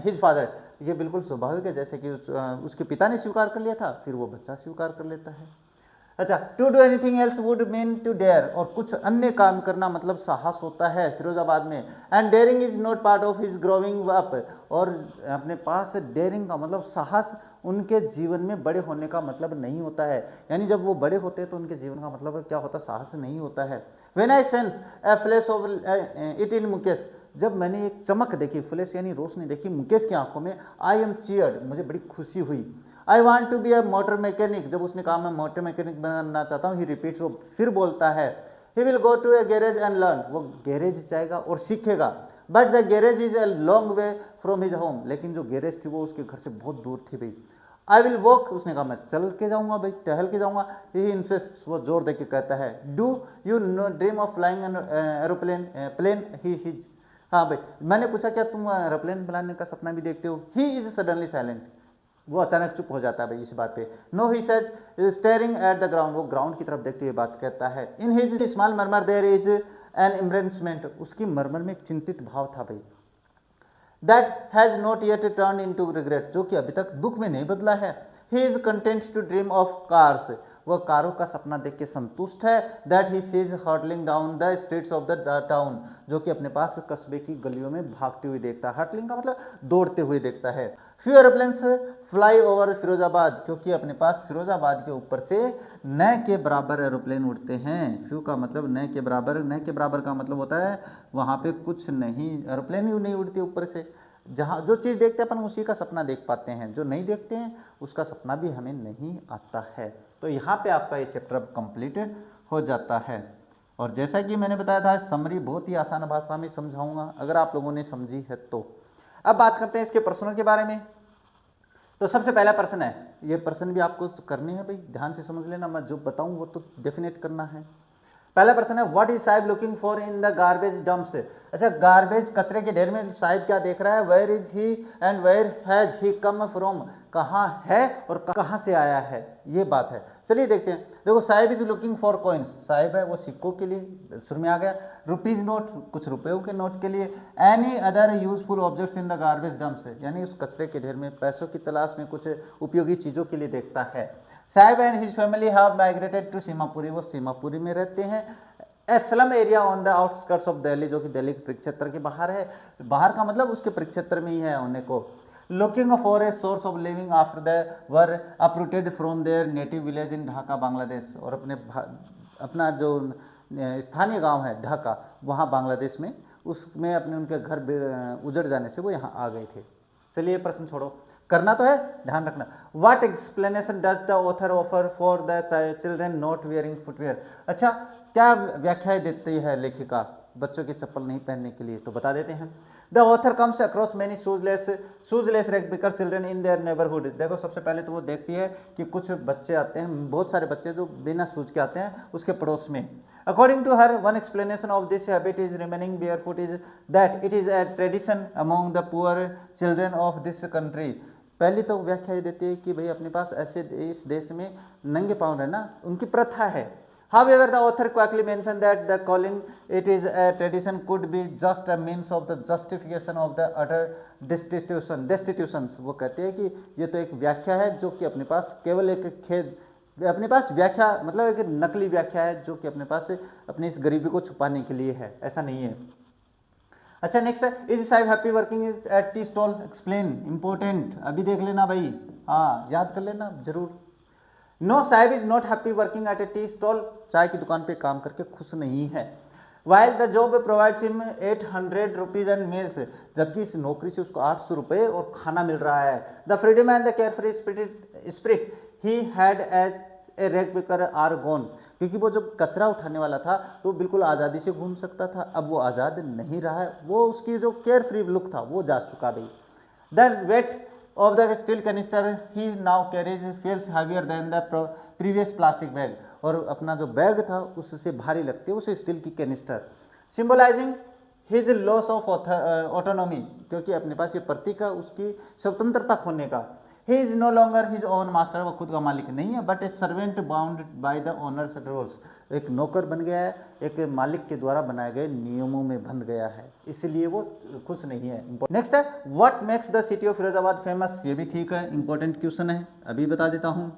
हिज फादर, ये बिल्कुल स्वाभाविक है, जैसे कि उसके पिता ने स्वीकार कर लिया था, फिर वो बच्चा स्वीकार कर लेता है। अच्छा, to do anything else would mean to dare, और कुछ अन्य काम करना मतलब साहस होता है फिरोजाबाद में। And daring is not part of his growing up, और अपने पास डेयरिंग का मतलब साहस उनके जीवन में बड़े होने का मतलब नहीं होता है, यानी जब वो बड़े होते हैं तो उनके जीवन का मतलब क्या होता है, साहस नहीं होता है। When I sense A flash of it in Mukesh, जब मैंने एक चमक देखी, फ्लैश यानी रोशनी देखी मुकेश की आंखों में, आई एम चीयर्ड, मुझे बड़ी खुशी हुई। I want to be a motor mechanic, जब उसने कहा मैं मोटर मैकेनिक बनना चाहता हूँ, ही रिपीट्स, वो फिर बोलता है, he will go to a garage and learn, वो गैरेज जाएगा और सीखेगा। But the garage is a long way from his home, लेकिन जो गैरेज थी वो उसके घर से बहुत दूर थी भाई। आई विल वॉक, उसने कहा मैं चल के जाऊँगा भाई, टहल के जाऊँगा। ही इंसिस्ट, वो जोर दे के कहता है, do you know dream of flying an aeroplane plane, he his, हाँ भाई, मैंने पूछा क्या तुम एरोप्लेन बनाने का सपना भी देखते हो? ही इज सडनली साइलेंट, वो अचानक चुप हो जाता है भाई इस बात पे। No he says staring at the ground, वो ग्राउंड की तरफ देखते हुए बात कहता है। In his small murmur there is an embarrassment, उसकी मरमर में एक चिंतित भाव था भाई। That has not yet turn into regret, जो कि अभी तक दुख में नहीं बदला है। He is content to dream of cars, वह कारों का सपना देख के संतुष्ट है। That he seize hurtling down the streets of the town, जो कि अपने पास कस्बे की गलियों में भागते हुए देखता है। हर्टलिंग का मतलब दौड़ते हुए देखता है। Few aeroplanes fly over Firozabad, क्योंकि अपने पास फिरोजाबाद के ऊपर से न के बराबर एरोप्लेन उड़ते हैं। फ्यू का मतलब न के बराबर, न के बराबर का मतलब होता है वहाँ पे कुछ नहीं, एरोप्लेन ही नहीं उड़ती ऊपर से। जहाँ जो चीज़ देखते हैं अपन उसी का सपना देख पाते हैं, जो नहीं देखते हैं उसका सपना भी हमें नहीं आता है। तो यहाँ पे आपका ये चैप्टर अब कंप्लीट हो जाता है। और जैसा कि मैंने बताया था, समरी बहुत ही आसान भाषा में समझाऊंगा, अगर आप लोगों ने समझी है तो। अब बात करते हैं इसके प्रश्नों के बारे में। तो सबसे पहला प्रश्न है, ये प्रश्न भी आपको करने हैं भाई, ध्यान से समझ लेना, मैं जो बताऊं वो तो डेफिनेट करना है। पहला प्रश्न है, what is Saheb looking for in the garbage dumps. अच्छा, गार्बेज कचरे के ढेर में साहिब क्या देख रहा है? Where is he and where has he come from, कहाँ है और कहाँ से आया है, ये बात है। चलिए देखते हैं। देखो, Sahib is looking for coins, Sahib है वो सिक्कों के लिए, सुर में आ गया। रुपीज नोट, कुछ रुपयों के नोट के लिए। Any other useful objects in the garbage dumps, यानी उस कचरे के ढेर में पैसों की तलाश में कुछ उपयोगी चीज़ों के लिए देखता है। Saheb and his family have migrated to Seemapuri, वो सीमापुरी में रहते हैं। A slum area on the outskirts of Delhi, जो कि दिल्ली के परिक्षेत्र के बाहर है। बाहर का मतलब उसके परिक्षेत्र में ही है होने को। Looking for a source of living after the were uprooted from there native village in Dhaka Bangladesh, और अपना जो स्थानीय गांव है ढाका, वहाँ बांग्लादेश में, उसमें अपने उनके घर उजड़ जाने से वो यहाँ आ गए थे। चलिए प्रश्न छोड़ो, करना तो है, ध्यान रखना। What explanation does the author offer for the children not wearing footwear. अच्छा, क्या व्याख्याएं देती है लेखिका बच्चों के चप्पल नहीं पहनने के लिए, तो बता देते हैं। The author comes across many shoeless ragpicker children in their neighbourhood. देखो, सबसे पहले तो वो देखती है कि कुछ बच्चे आते हैं, बहुत सारे बच्चे जो बिना शूज के आते हैं उसके पड़ोस में। According to her, one explanation of this habit is remaining barefoot is that it is a tradition among the poor children of this country. पहली तो व्याख्या ये देती है कि भाई अपने पास ऐसे इस देश में नंगे पाँव रहना उनकी प्रथा है। However, the author quickly mentioned that the calling it is a tradition could be just a means of the justification of the utter destitutions. वो कहते हैं कि ये तो एक व्याख्या है जो कि अपने पास केवल एक खेद, अपने पास व्याख्या मतलब एक नकली व्याख्या है जो कि अपने पास अपनी इस गरीबी को छुपाने के लिए है, ऐसा नहीं है। अच्छा नेक्स्ट है, is Saheb happy working is at tea stall, explain, important, अभी देख लेना भाई, हाँ याद कर लेना जरूर। No Saheb is not happy working at a tea stall, चाय की दुकान पे काम करके खुश नहीं है। While the job provides him 800 rupees and meals, जबकि इस नौकरी से उसको 800 रुपये और खाना मिल रहा है। The freedom and the carefree spirit he had at a rag picker are gone, क्योंकि वो जो कचरा उठाने वाला था तो बिल्कुल आज़ादी से घूम सकता था, अब वो आज़ाद नहीं रहा है, वो उसकी जो केयर फ्री लुक था वो जा चुका भाई। The weight of the steel canister he now carries feels heavier than the previous plastic bag, और अपना जो बैग था उससे भारी लगती है उसे स्टील की canister. Symbolising his loss of autonomy, क्योंकि अपने पास ये प्रतीक है उसकी स्वतंत्रता खोने का। He is no longer his own master, वो खुद का मालिक नहीं है, but a servant bound by the owner's rules, एक नौकर बन गया है, एक मालिक के द्वारा बनाए गए नियमों में बंध गया है, इसलिए वो खुश नहीं है। नेक्स्ट है, what makes the city of Firozabad famous, ये भी ठीक है, इंपॉर्टेंट क्वेश्चन है, अभी बता देता हूँ।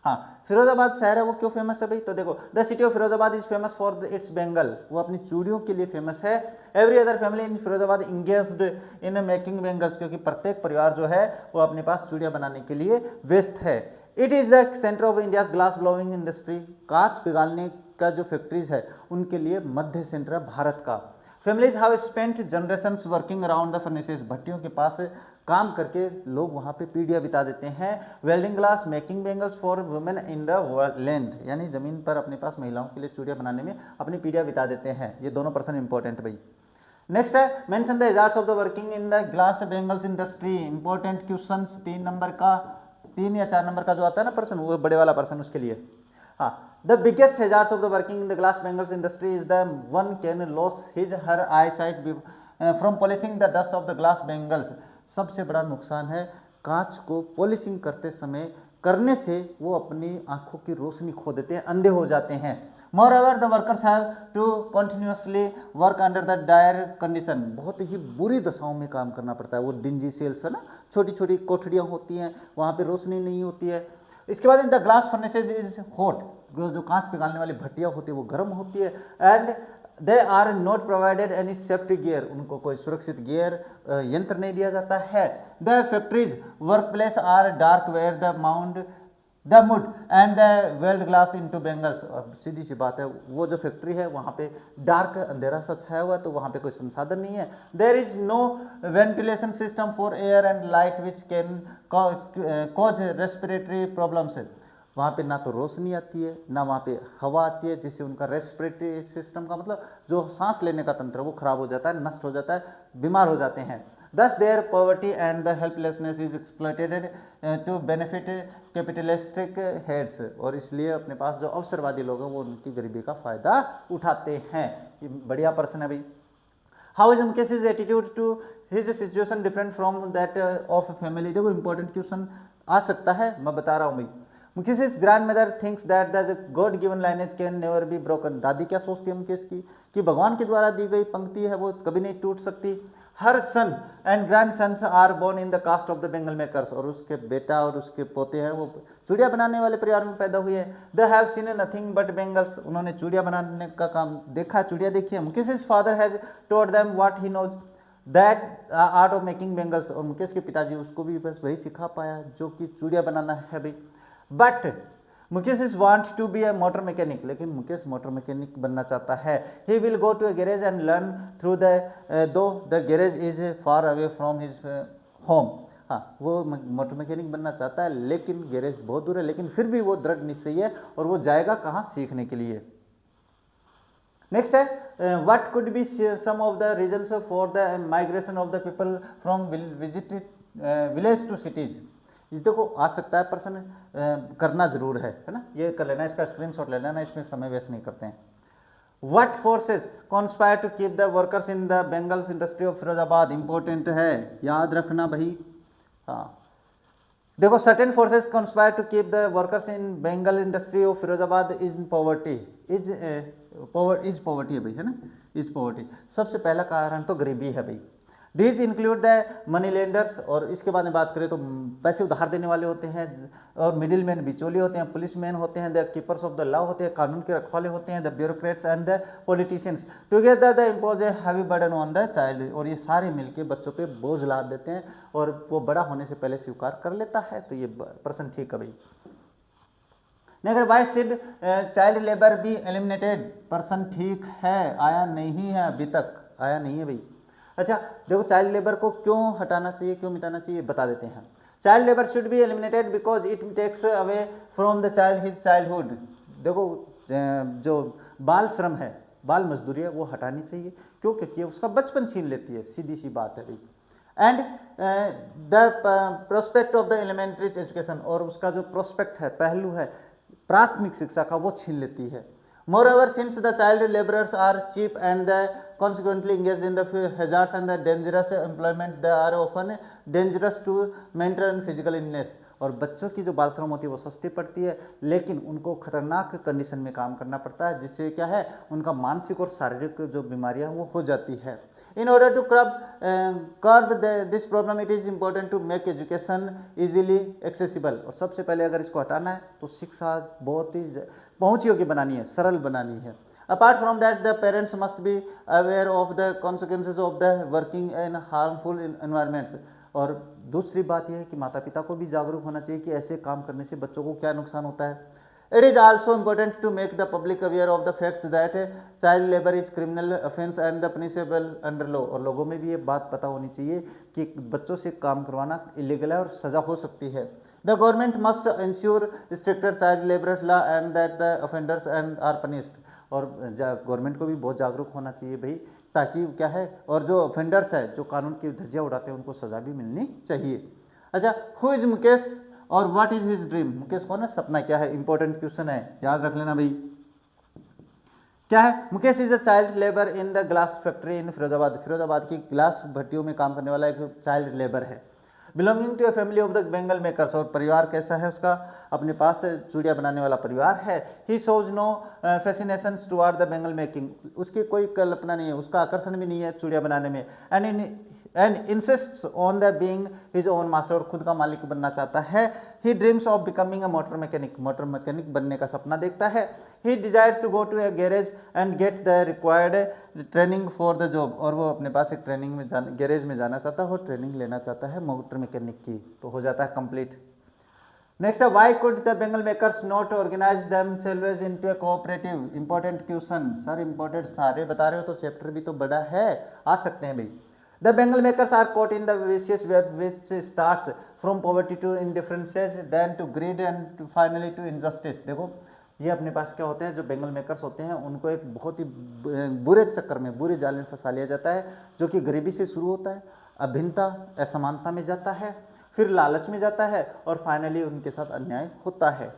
हाँ, फिरोजाबाद शहर है वो क्यों फेमस है भाई, तो देखो the city of Firozabad is famous for its bangle, वो अपनी चूड़ियों के लिए फेमस है। Every other family in Firozabad engaged in making bangles, क्योंकि प्रत्येक परिवार जो है वो अपने पास चूड़ियाँ बनाने के लिए व्यस्त है। It is the centre of India's glass blowing industry, कांच पिघालने का जो फैक्ट्रीज है उनके लिए मध्य सेंटर है भारत का। Families have spent generations working around the furnaces, भट्टियों के पास काम करके लोग वहाँ पे पीढ़ियाँ बिता देते हैं। Welding glass making bangles for women in the land, यानी ज़मीन पर अपने पास महिलाओं के लिए चूड़ियाँ बनाने में अपनी पीढ़ियाँ बिता देते हैं, ये दोनों पर्सन इंपॉर्टेंट भाई। नेक्स्ट है, mention the hazards of the working in the glass bangles industry, important question 3 number का, 3 या 4 नंबर का जो आता है ना पर्सन, वो बड़े वाला पर्सन उसके लिए। हाँ, the biggest hazards of the working in the glass bangles industry is the one can lose his her eyesight from polishing the dust of the glass bangles, सबसे बड़ा नुकसान है कांच को पॉलिशिंग करते समय करने से वो अपनी आंखों की रोशनी खो देते हैं, अंधे हो जाते हैं। Moreover, the workers have to continuously work under the dire condition, बहुत ही बुरी दशाओं में काम करना पड़ता है, वो डिंजी सेल्स है ना, छोटी छोटी कोठड़ियाँ होती हैं, वहाँ पे रोशनी नहीं होती है। इसके बाद in the glass furnaces is hot, जो कांच पिघालने वाली भट्टियाँ होती है वो गर्म होती है। And they are not provided any safety gear, उनको कोई सुरक्षित गियर यंत्र नहीं दिया जाता है। The factories workplace are dark where the mound the mud and the weld glass into bangles, सीधी सी बात है, वो जो फैक्ट्री है वहाँ पे डार्क अंधेरा सा छाया हुआ है, तो वहाँ पे कोई संसाधन नहीं है। There is no ventilation system for air and light which can cause respiratory problems, वहाँ पे ना तो रोशनी आती है ना वहाँ पे हवा आती है, जिससे उनका रेस्पिरेटरी सिस्टम का मतलब जो सांस लेने का तंत्र वो खराब हो जाता है, नष्ट हो जाता है, बीमार हो जाते हैं। Thus their poverty and the helplessness is exploited to benefit capitalistic heads, और इसलिए अपने पास जो अवसरवादी लोग हैं वो उनकी गरीबी का फायदा उठाते हैं। ये बढ़िया पर्सन है भाई। How is Mukesh's attitude to his situation different from that of family, देखो इंपॉर्टेंट क्वेश्चन आ सकता है, मैं बता रहा हूँ भाई। Mukesh's grandmother thinks that the God given lineage can never be broken, दादी क्या सोचती है मुकेश की कि भगवान के द्वारा दी गई पंक्ति है वो कभी नहीं टूट सकती। Her son and grandsons are born in the caste of the bangle makers, और उसके बेटा और उसके पोते हैं वो चूड़िया बनाने वाले परिवार में पैदा हुए हैं। They have seen nothing but bangles, उन्होंने चूड़िया बनाने का काम देखा, चूड़िया देखी है। Mukesh father has told them what he knows that art of making bangles, और मुकेश के पिताजी उसको भी बस वही सिखा पाया जो कि चूड़िया बनाना है भाई। But Mukesh is want to be a motor mechanic, लेकिन मुकेश मोटर मैकेनिक बनना चाहता है। He will go to a garage and learn through though the garage is far away from his home, हाँ वो मोटर मैकेनिक बनना चाहता है लेकिन गैरेज बहुत दूर है, लेकिन फिर भी वो दृढ़ निश्चयी है और वो जाएगा कहाँ, सीखने के लिए। नेक्स्ट है, what could be some of the reasons for the migration of the people from village to cities, ये देखो आ सकता है पर्सन करना जरूर है ना, ये कर लेना, इसका स्क्रीनशॉट ले लेना, इसमें समय वेस्ट नहीं करते हैं। What forces conspire to keep the workers in the bangles industry of Firozabad, important है, याद रखना भाई। हाँ देखो, certain forces conspire to keep the workers in bangle industry of Firozabad in poverty, is poverty है भाई, है ना, इज पॉवर्टी। सबसे पहला कारण तो गरीबी है भाई। These include the money lenders, और इसके बाद में बात करें तो पैसे उधार देने वाले होते हैं, और मिडिल मैन बिचौलिए होते हैं, पुलिस मैन होते हैं, the keepers of the law होते हैं, कानून के रखवाले होते हैं, the bureaucrats and the politicians together the impose a heavy burden on the child, और ये सारे मिलके बच्चों पे बोझ लाद देते हैं और वो बड़ा होने से पहले स्वीकार कर लेता है। तो ये प्रश्न ठीक है भाई। Next, why should child labour be eliminated, प्रश्न ठीक है, आया नहीं है अभी तक, आया नहीं है भाई। अच्छा देखो, चाइल्ड लेबर को क्यों हटाना चाहिए, क्यों मिटाना चाहिए, बता देते हैं। Child labour should be eliminated because it takes away from the child his childhood. देखो जो बाल श्रम है, बाल मजदूरी है, वो हटानी चाहिए। क्यों? क्योंकि उसका बचपन छीन लेती है, सीधी सी बात है भाई। And the prospect of the elementary education, और उसका जो प्रोस्पेक्ट है, पहलू है प्राथमिक शिक्षा का, वो छीन लेती है। Moreover, since the child laborers are cheap and consequently engaged in the hazards and the dangerous employment, they are often dangerous to mental and physical illness। और बच्चों की जो बाल श्रम होती है वो सस्ती पड़ती है, लेकिन उनको खतरनाक कंडीशन में काम करना पड़ता है, जिससे क्या है, उनका मानसिक और शारीरिक जो बीमारियां वो हो जाती है। In order to curb this problem, it is important to make education easily accessible। और सबसे पहले अगर इसको हटाना है तो शिक्षा बहुत ही पहुँच योग्य बनानी है, सरल बनानी है। Apart from that, the parents must be aware of the consequences of the working in harmful environments। और दूसरी बात यह है कि माता पिता को भी जागरूक होना चाहिए कि ऐसे काम करने से बच्चों को क्या नुकसान होता है। It is also important to make the public aware of the facts that child labor is criminal offense and the punishable under law। और लोगों में भी ये बात पता होनी चाहिए कि बच्चों से काम करवाना इलीगल है और सजा हो सकती है। The government must ensure stricter child labor law and that the offenders and are punished। और गवर्नमेंट को भी बहुत जागरूक होना चाहिए भाई, ताकि क्या है, और जो ऑफेंडर्स है, जो कानून की धज्जियां उड़ाते हैं, उनको सजा भी मिलनी चाहिए। अच्छा, हु इज मुकेश और what is his dream? Mukesh कौन है, सपना क्या है, इंपॉर्टेंट क्वेश्चन है, याद रख लेना भाई। क्या है? Mukesh is a child labour in the glass factory in Firozabad. Firozabad की ग्लास भट्टियों में काम करने वाला एक चाइल्ड लेबर है। Belonging to a family of the bangle makers, और परिवार कैसा है उसका, अपने पास चूड़ियाँ बनाने वाला परिवार है। He shows no fascination toward the bangle making, उसकी कोई कल्पना नहीं है, उसका आकर्षण भी नहीं है चूड़ियाँ बनाने में। And insists on the being his own master, और खुद का मालिक बनना चाहता है। He dreams of becoming a motor mechanic, motor mechanic बनने का सपना देखता है। He desires to go to a garage and get the required training for the job, और वो अपने पास एक ट्रेनिंग में गैरेज में जाना चाहता है और ट्रेनिंग लेना चाहता है मोटर मैकेनिक की, तो हो जाता है कंप्लीट। नेक्स्ट है, why could the bangle makers not organise themselves into a cooperative? Important question sir, important सारे बता रहे हो तो चैप्टर भी तो बड़ा है, आ सकते हैं भाई। The Bengal makers are caught in the vicious web which starts from poverty to indifferences, then to greed and finally to injustice। देखो ये अपने पास क्या होते हैं, जो बेंगल मेकर्स होते हैं उनको एक बहुत ही बुरे चक्कर में, बुरे जाल में फंसा लिया जाता है, जो कि गरीबी से शुरू होता है, अभिन्नता असमानता में जाता है, फिर लालच में जाता है और फाइनली उनके साथ अन्याय होता है।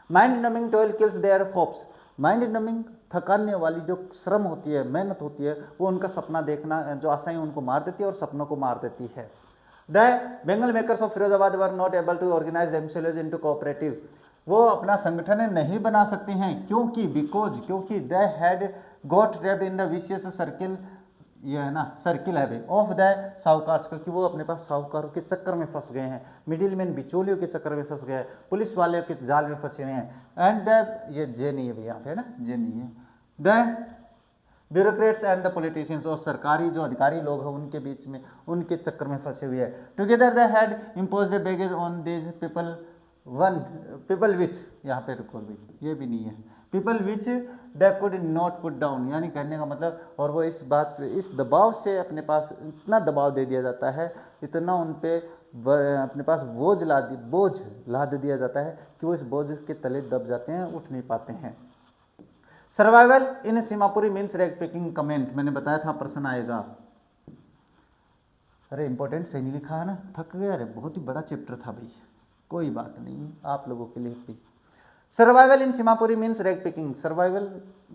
Mind numbing toil kills their hopes, mind numbing थकाने वाली जो श्रम होती है, मेहनत होती है, वो उनका सपना देखना, जो आशाएं उनको मार देती है और सपनों को मार देती है। The bangle makers of Firozabad were not able to organise themselves into cooperative, वो अपना संगठन नहीं बना सकते हैं, क्योंकि क्योंकि they had got trapped in the vicious circle, ये है ना सर्किल है भाई, ऑफ द साहूकार्स, क्योंकि वो अपने पास साहूकारों के चक्कर में फंस गए हैं, मिडिल मैन बिचौलियों के चक्कर में फंस गए हैं, पुलिस वाले के जाल में फंसे हुए हैं। एंड द, ये जे नहीं है भैया यहाँ पे ना, जे नहीं है, the bureaucrats and the politicians, और सरकारी जो अधिकारी लोग हैं उनके बीच में, उनके चक्कर में फंसे हुए हैं। Together they had imposed A baggage on this people which, यहाँ पे रुको भाई, ये भी नहीं है, people which they could not put down, यानी कहने का मतलब, और वो इस बात पे, इस दबाव से अपने पास इतना दबाव दे दिया जाता है, इतना उन पे अपने पास बोझ लाद दिया जाता है कि वो इस बोझ के तले दब जाते हैं, उठ नहीं पाते हैं। Survival in Seemapuri means rag picking comment, मैंने बताया था प्रश्न आएगा। अरे इंपॉर्टेंट सही नहीं लिखा है ना, थक गया, अरे बहुत ही बड़ा चैप्टर था भाई, कोई बात नहीं, आप लोगों के लिए भी। Survival in Seemapuri means rag picking, survival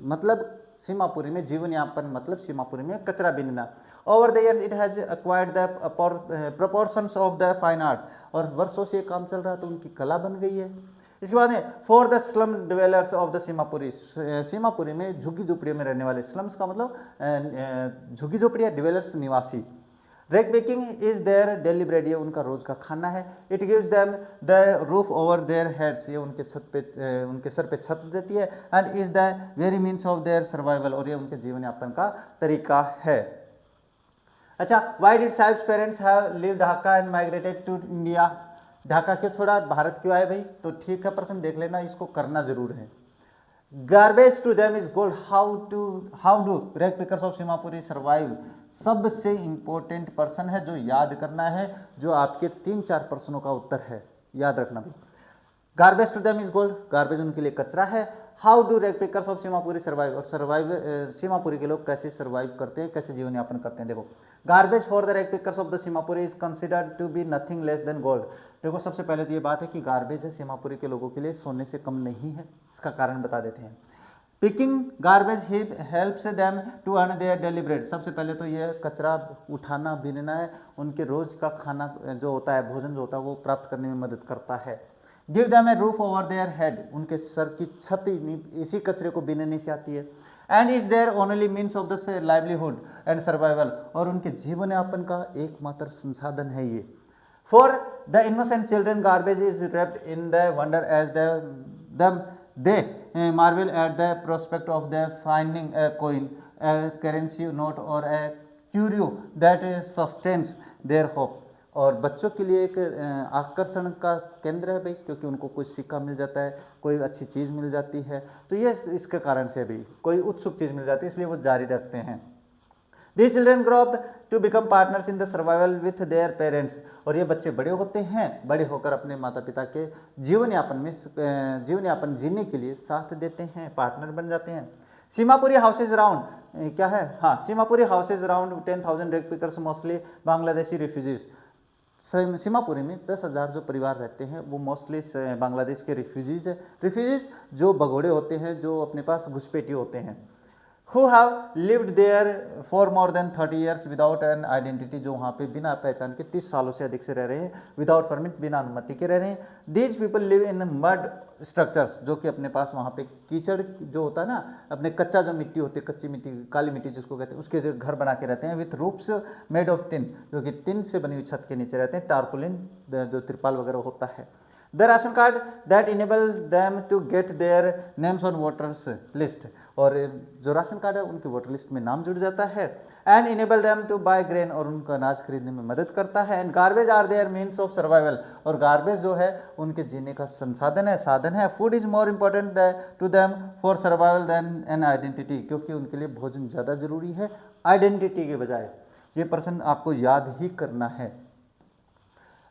मतलब सीमापुरी में जीवन यापन, मतलब सीमापुरी में कचरा बीनना। Over the years it has acquired the proportions of the fine art, और वर्षों से काम चल रहा है तो उनकी कला बन गई है। इसके बाद में for the slum dwellers of the Seemapuri, Seemapuri में झुग्गी झोपड़ियों में रहने वाले, स्लम्स का मतलब झुग्गी झोपड़ी या डिवेलर्स निवासी। Rack baking is their daily bread, ये उनका रोज का खाना है। It gives them the roof over their heads, ये उनके छत पे उनके सर पे छत देती है। And is the very means of their survival, और ये उनके जीवन यापन का तरीका है। अच्छा, why did Sahib's parents have leave Dhaka and migrated to India, Dhaka क्यों छोड़ा, भारत क्यों आए भाई, तो ठीक है प्रश्न देख लेना, इसको करना जरूर है। Garbage to them is gold, how do rag pickers of Seemapuri survive, सबसे इंपॉर्टेंट पर्सन है जो याद करना है, जो आपके 3-4 प्रश्नों का उत्तर है, याद रखना भाई। Garbage to them is gold, garbage उनके लिए कचरा है। How do rag pickers of Seemapuri survive, और सीमापुरी के लोग कैसे सर्वाइव करते हैं, कैसे जीवन यापन करते हैं। देखो, garbage for the rag pickers of the Seemapuri is considered to be nothing less than gold. देखो, सबसे पहले तो ये बात है कि गार्बेज है सीमापुरी के लोगों के लिए सोने से कम नहीं है, इसका कारण बता देते हैं। Picking garbage helps them to earn their daily bread, सबसे पहले तो ये कचरा उठाना बीनना है, उनके रोज का खाना जो होता है, भोजन जो होता है वो प्राप्त करने में मदद करता है। Give them a roof over their head, उनके सर की छत इसी कचरे को बीनने से आती है। And is their only means of the livelihood and survival, और उनके जीवन यापन का एकमात्र संसाधन है ये। For the innocent children garbage is wrapped in the wonder as they marvel at the prospect of their finding a coin, a currency note or a curio that sustains their hope, और बच्चों के लिए एक आकर्षण का केंद्र है भाई, क्योंकि उनको कोई सिक्का मिल जाता है, कोई अच्छी चीज़ मिल जाती है, तो ये इसके कारण से भी कोई उत्सुक चीज़ मिल जाती है, इसलिए वो जारी रखते हैं। These children grow up to become partners in the survival with their parents, और ये बच्चे बड़े होते हैं, बड़े होकर अपने माता पिता के जीवन यापन जीने के लिए साथ देते हैं, पार्टनर बन जाते हैं। सीमापुरी हाउसेज राउंड क्या है, हाँ, Seemapuri houses round 10,000 rag pickers mostly Bangladeshi refugees, Seemapuri में 10,000 जो परिवार रहते हैं वो मोस्टली बांग्लादेश के रिफ्यूजीज जो भगोड़े होते हैं, जो अपने पास घुसपैठी होते हैं। who have lived there for more than 30 years without an identity, जो वहाँ पे बिना पहचान के 30 सालों से अधिक से रह रहे हैं, विदाउट परमिट, बिना अनुमति के रह रहे हैं। These people live in mud structures, जो कि अपने पास वहाँ पे कीचड़ जो होता है ना, अपने कच्चा जो मिट्टी होती है, कच्ची मिट्टी, काली मिट्टी जिसको कहते हैं, उसके जो घर बना के रहते हैं। With roofs made of tin, जो कि टिन से बनी हुई छत के नीचे रहते हैं। टारपुलिन जो तिरपाल वगैरह होता है। The ration card that enable them to get their names on voters list, और जो राशन कार्ड है उनके वोटर लिस्ट में नाम जुड़ जाता है। And enable them to buy grain, और उनका अनाज खरीदने में मदद करता है। And garbage are their means of survival, और गार्बेज जो है उनके जीने का संसाधन है, साधन है। Food is more important to them for survival than an identity, क्योंकि उनके लिए भोजन ज़्यादा जरूरी है आइडेंटिटी के बजाय। ये प्रश्न आपको याद ही करना है।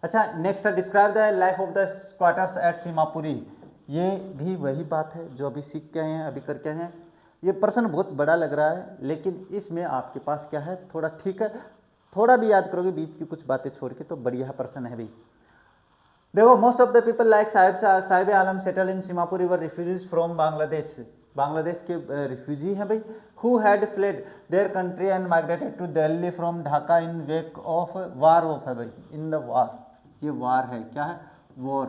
अच्छा, नेक्स्ट है describe the life of the squatters at Seemapuri. ये भी वही बात है जो अभी सीख के आए हैं, अभी करके आए हैं। ये प्रश्न बहुत बड़ा लग रहा है, लेकिन इसमें आपके पास क्या है, थोड़ा ठीक है, थोड़ा भी याद करोगे बीच की कुछ बातें छोड़ के, तो बढ़िया प्रश्न है भाई। देखो, most of the people like Sahib Alam settle in Seemapuri were refugees from Bangladesh, Bangladesh के रिफ्यूजी हैं भाई। Who had fled their country and migrated to Delhi from Dhaka in wake of war of है भाई, इन द वार, ये वार है, क्या है, वॉर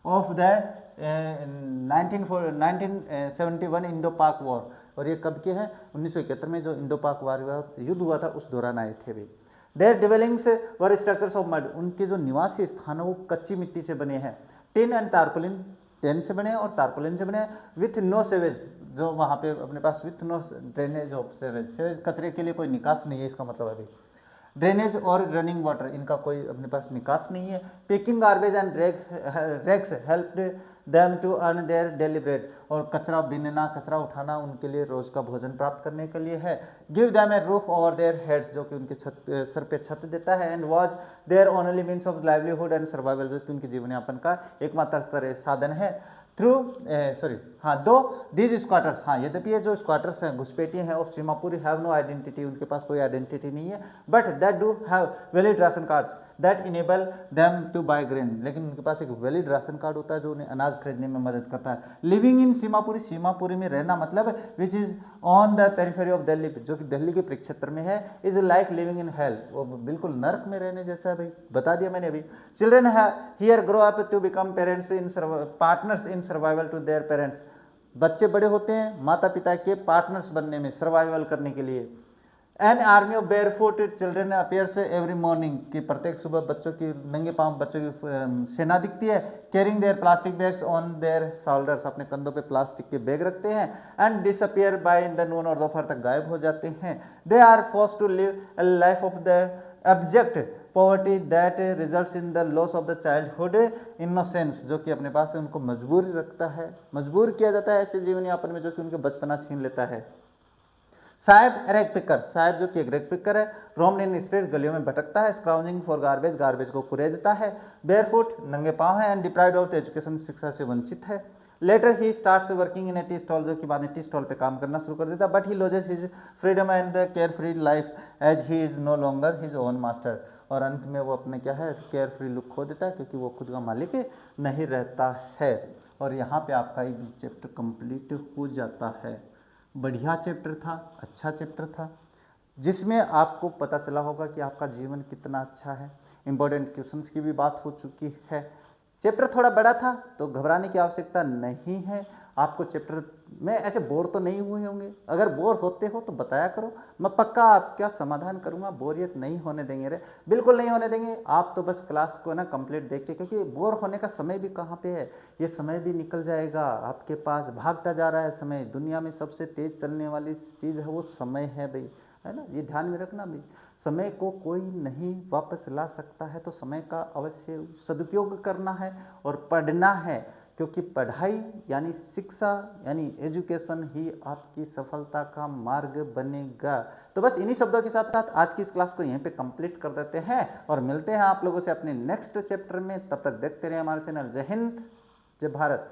ऑफ द 1971 इंडो पाक वॉर, और ये कब के हैं, 1971 में जो इंडो पाक वार युद्ध हुआ था उस दौरान आए थे भाई। Their dwellings were structures of mud, उनके जो निवासी स्थान है वो कच्ची मिट्टी से बने हैं। टिन एंड टारपुलिन, टिन से बने और टारपुलिन से बने। विथ नो सेवेज, जो वहाँ पे अपने पास with no drainage of sewage, कचरे के लिए कोई निकास नहीं है, इसका मतलब है भाई। ड्रेनेज और रनिंग वाटर, इनका कोई अपने पास निकास नहीं है। Picking garbage and rags helped them to earn their daily bread, और कचरा बीनना, कचरा उठाना उनके लिए रोज का भोजन प्राप्त करने के लिए है। Give them a roof over their heads, जो कि उनके सर पे छत देता है। And was their only means of livelihood and survival, जो कि उनके जीवन यापन का एकमात्र साधन है। दो दीज स्क्वाटर्स, हाँ, यद्यपि ये जो स्क्वाटर्स हैं, घुसपैठिए हैं, of Seemapuri have no identity, उनके पास कोई आइडेंटिटी नहीं है। But that do have valid ration cards, that enable them to buy grain, लेकिन उनके पास एक वैलिड राशन कार्ड होता है जो उन्हें अनाज खरीदने में मदद करता है। लिविंग इन सीमापुरी, सीमापुरी में रहना मतलब which is on the periphery of Delhi, जो कि दिल्ली के परिक्षेत्र में है, is like living in hell, वो बिल्कुल नर्क में रहने जैसा है भाई, बता दिया मैंने अभी। Children here grow up to become parents in partners in survival to their parents, बच्चे बड़े होते हैं माता पिता के पार्टनर्स बनने में, सर्वाइवल करने के लिए। An army of barefoot children appears every morning, कि प्रत्येक सुबह बच्चों की नंगे पांव बच्चों की सेना दिखती है। Carrying their plastic bags on their shoulders, अपने कंधों पे प्लास्टिक के बैग रखते हैं। And disappear by in the noon, और दोपहर तक गायब हो जाते हैं। They are forced to live a life of the abject poverty that results in the loss of the childhood innocence, जो कि अपने पास से उनको मजबूर रखता है, मजबूर किया जाता है ऐसे जीवन यापन में जो कि उनके बचपना छीन लेता है। साहेब रैग पिकर, साहेब जो कि एक रैग पिकर है, रोम इन स्ट्रीट, गलियों में भटकता है। स्क्राउजिंग फॉर गार्बेज, गार्बेज को कुरेदता है। बेयरफुट, नंगे पांव है। एंड डिप्राइव्ड ऑफ एजुकेशन, शिक्षा से वंचित है। Later he starts working in a tea stall, जो कि बाद में टी स्टॉल पे काम करना शुरू कर देता है। But he loses his freedom and the carefree life as he is no longer his own master, और अंत में वो अपने क्या है केयर फ्री लुक खो देता है क्योंकि वो खुद का मालिक नहीं रहता है। और यहाँ पे आपका ये चैप्टर कंप्लीट हो जाता है। बढ़िया चैप्टर था, अच्छा चैप्टर था, जिसमें आपको पता चला होगा कि आपका जीवन कितना अच्छा है। इंपॉर्टेंट क्वेश्चंस की भी बात हो चुकी है। चैप्टर थोड़ा बड़ा था तो घबराने की आवश्यकता नहीं है। आपको चैप्टर में ऐसे बोर तो नहीं हुए होंगे, अगर बोर होते हो तो बताया करो, मैं पक्का आपका समाधान करूंगा। बोरियत नहीं होने देंगे रे, बिल्कुल नहीं होने देंगे। आप तो बस क्लास को ना कंप्लीट देख के, क्योंकि बोर होने का समय भी कहाँ पे है, ये समय भी निकल जाएगा आपके पास, भागता जा रहा है समय। दुनिया में सबसे तेज चलने वाली चीज़ है वो समय है भाई, है ना, ये ध्यान में रखना भाई। समय को कोई नहीं वापस ला सकता है, तो समय का अवश्य सदुपयोग करना है और पढ़ना है, क्योंकि पढ़ाई यानी शिक्षा यानी एजुकेशन ही आपकी सफलता का मार्ग बनेगा। तो बस इन्हीं शब्दों के साथ साथ आज की इस क्लास को यहीं पे कंप्लीट कर देते हैं और मिलते हैं आप लोगों से अपने नेक्स्ट चैप्टर में। तब तक देखते रहिए हमारे चैनल। जय हिंद, जय भारत।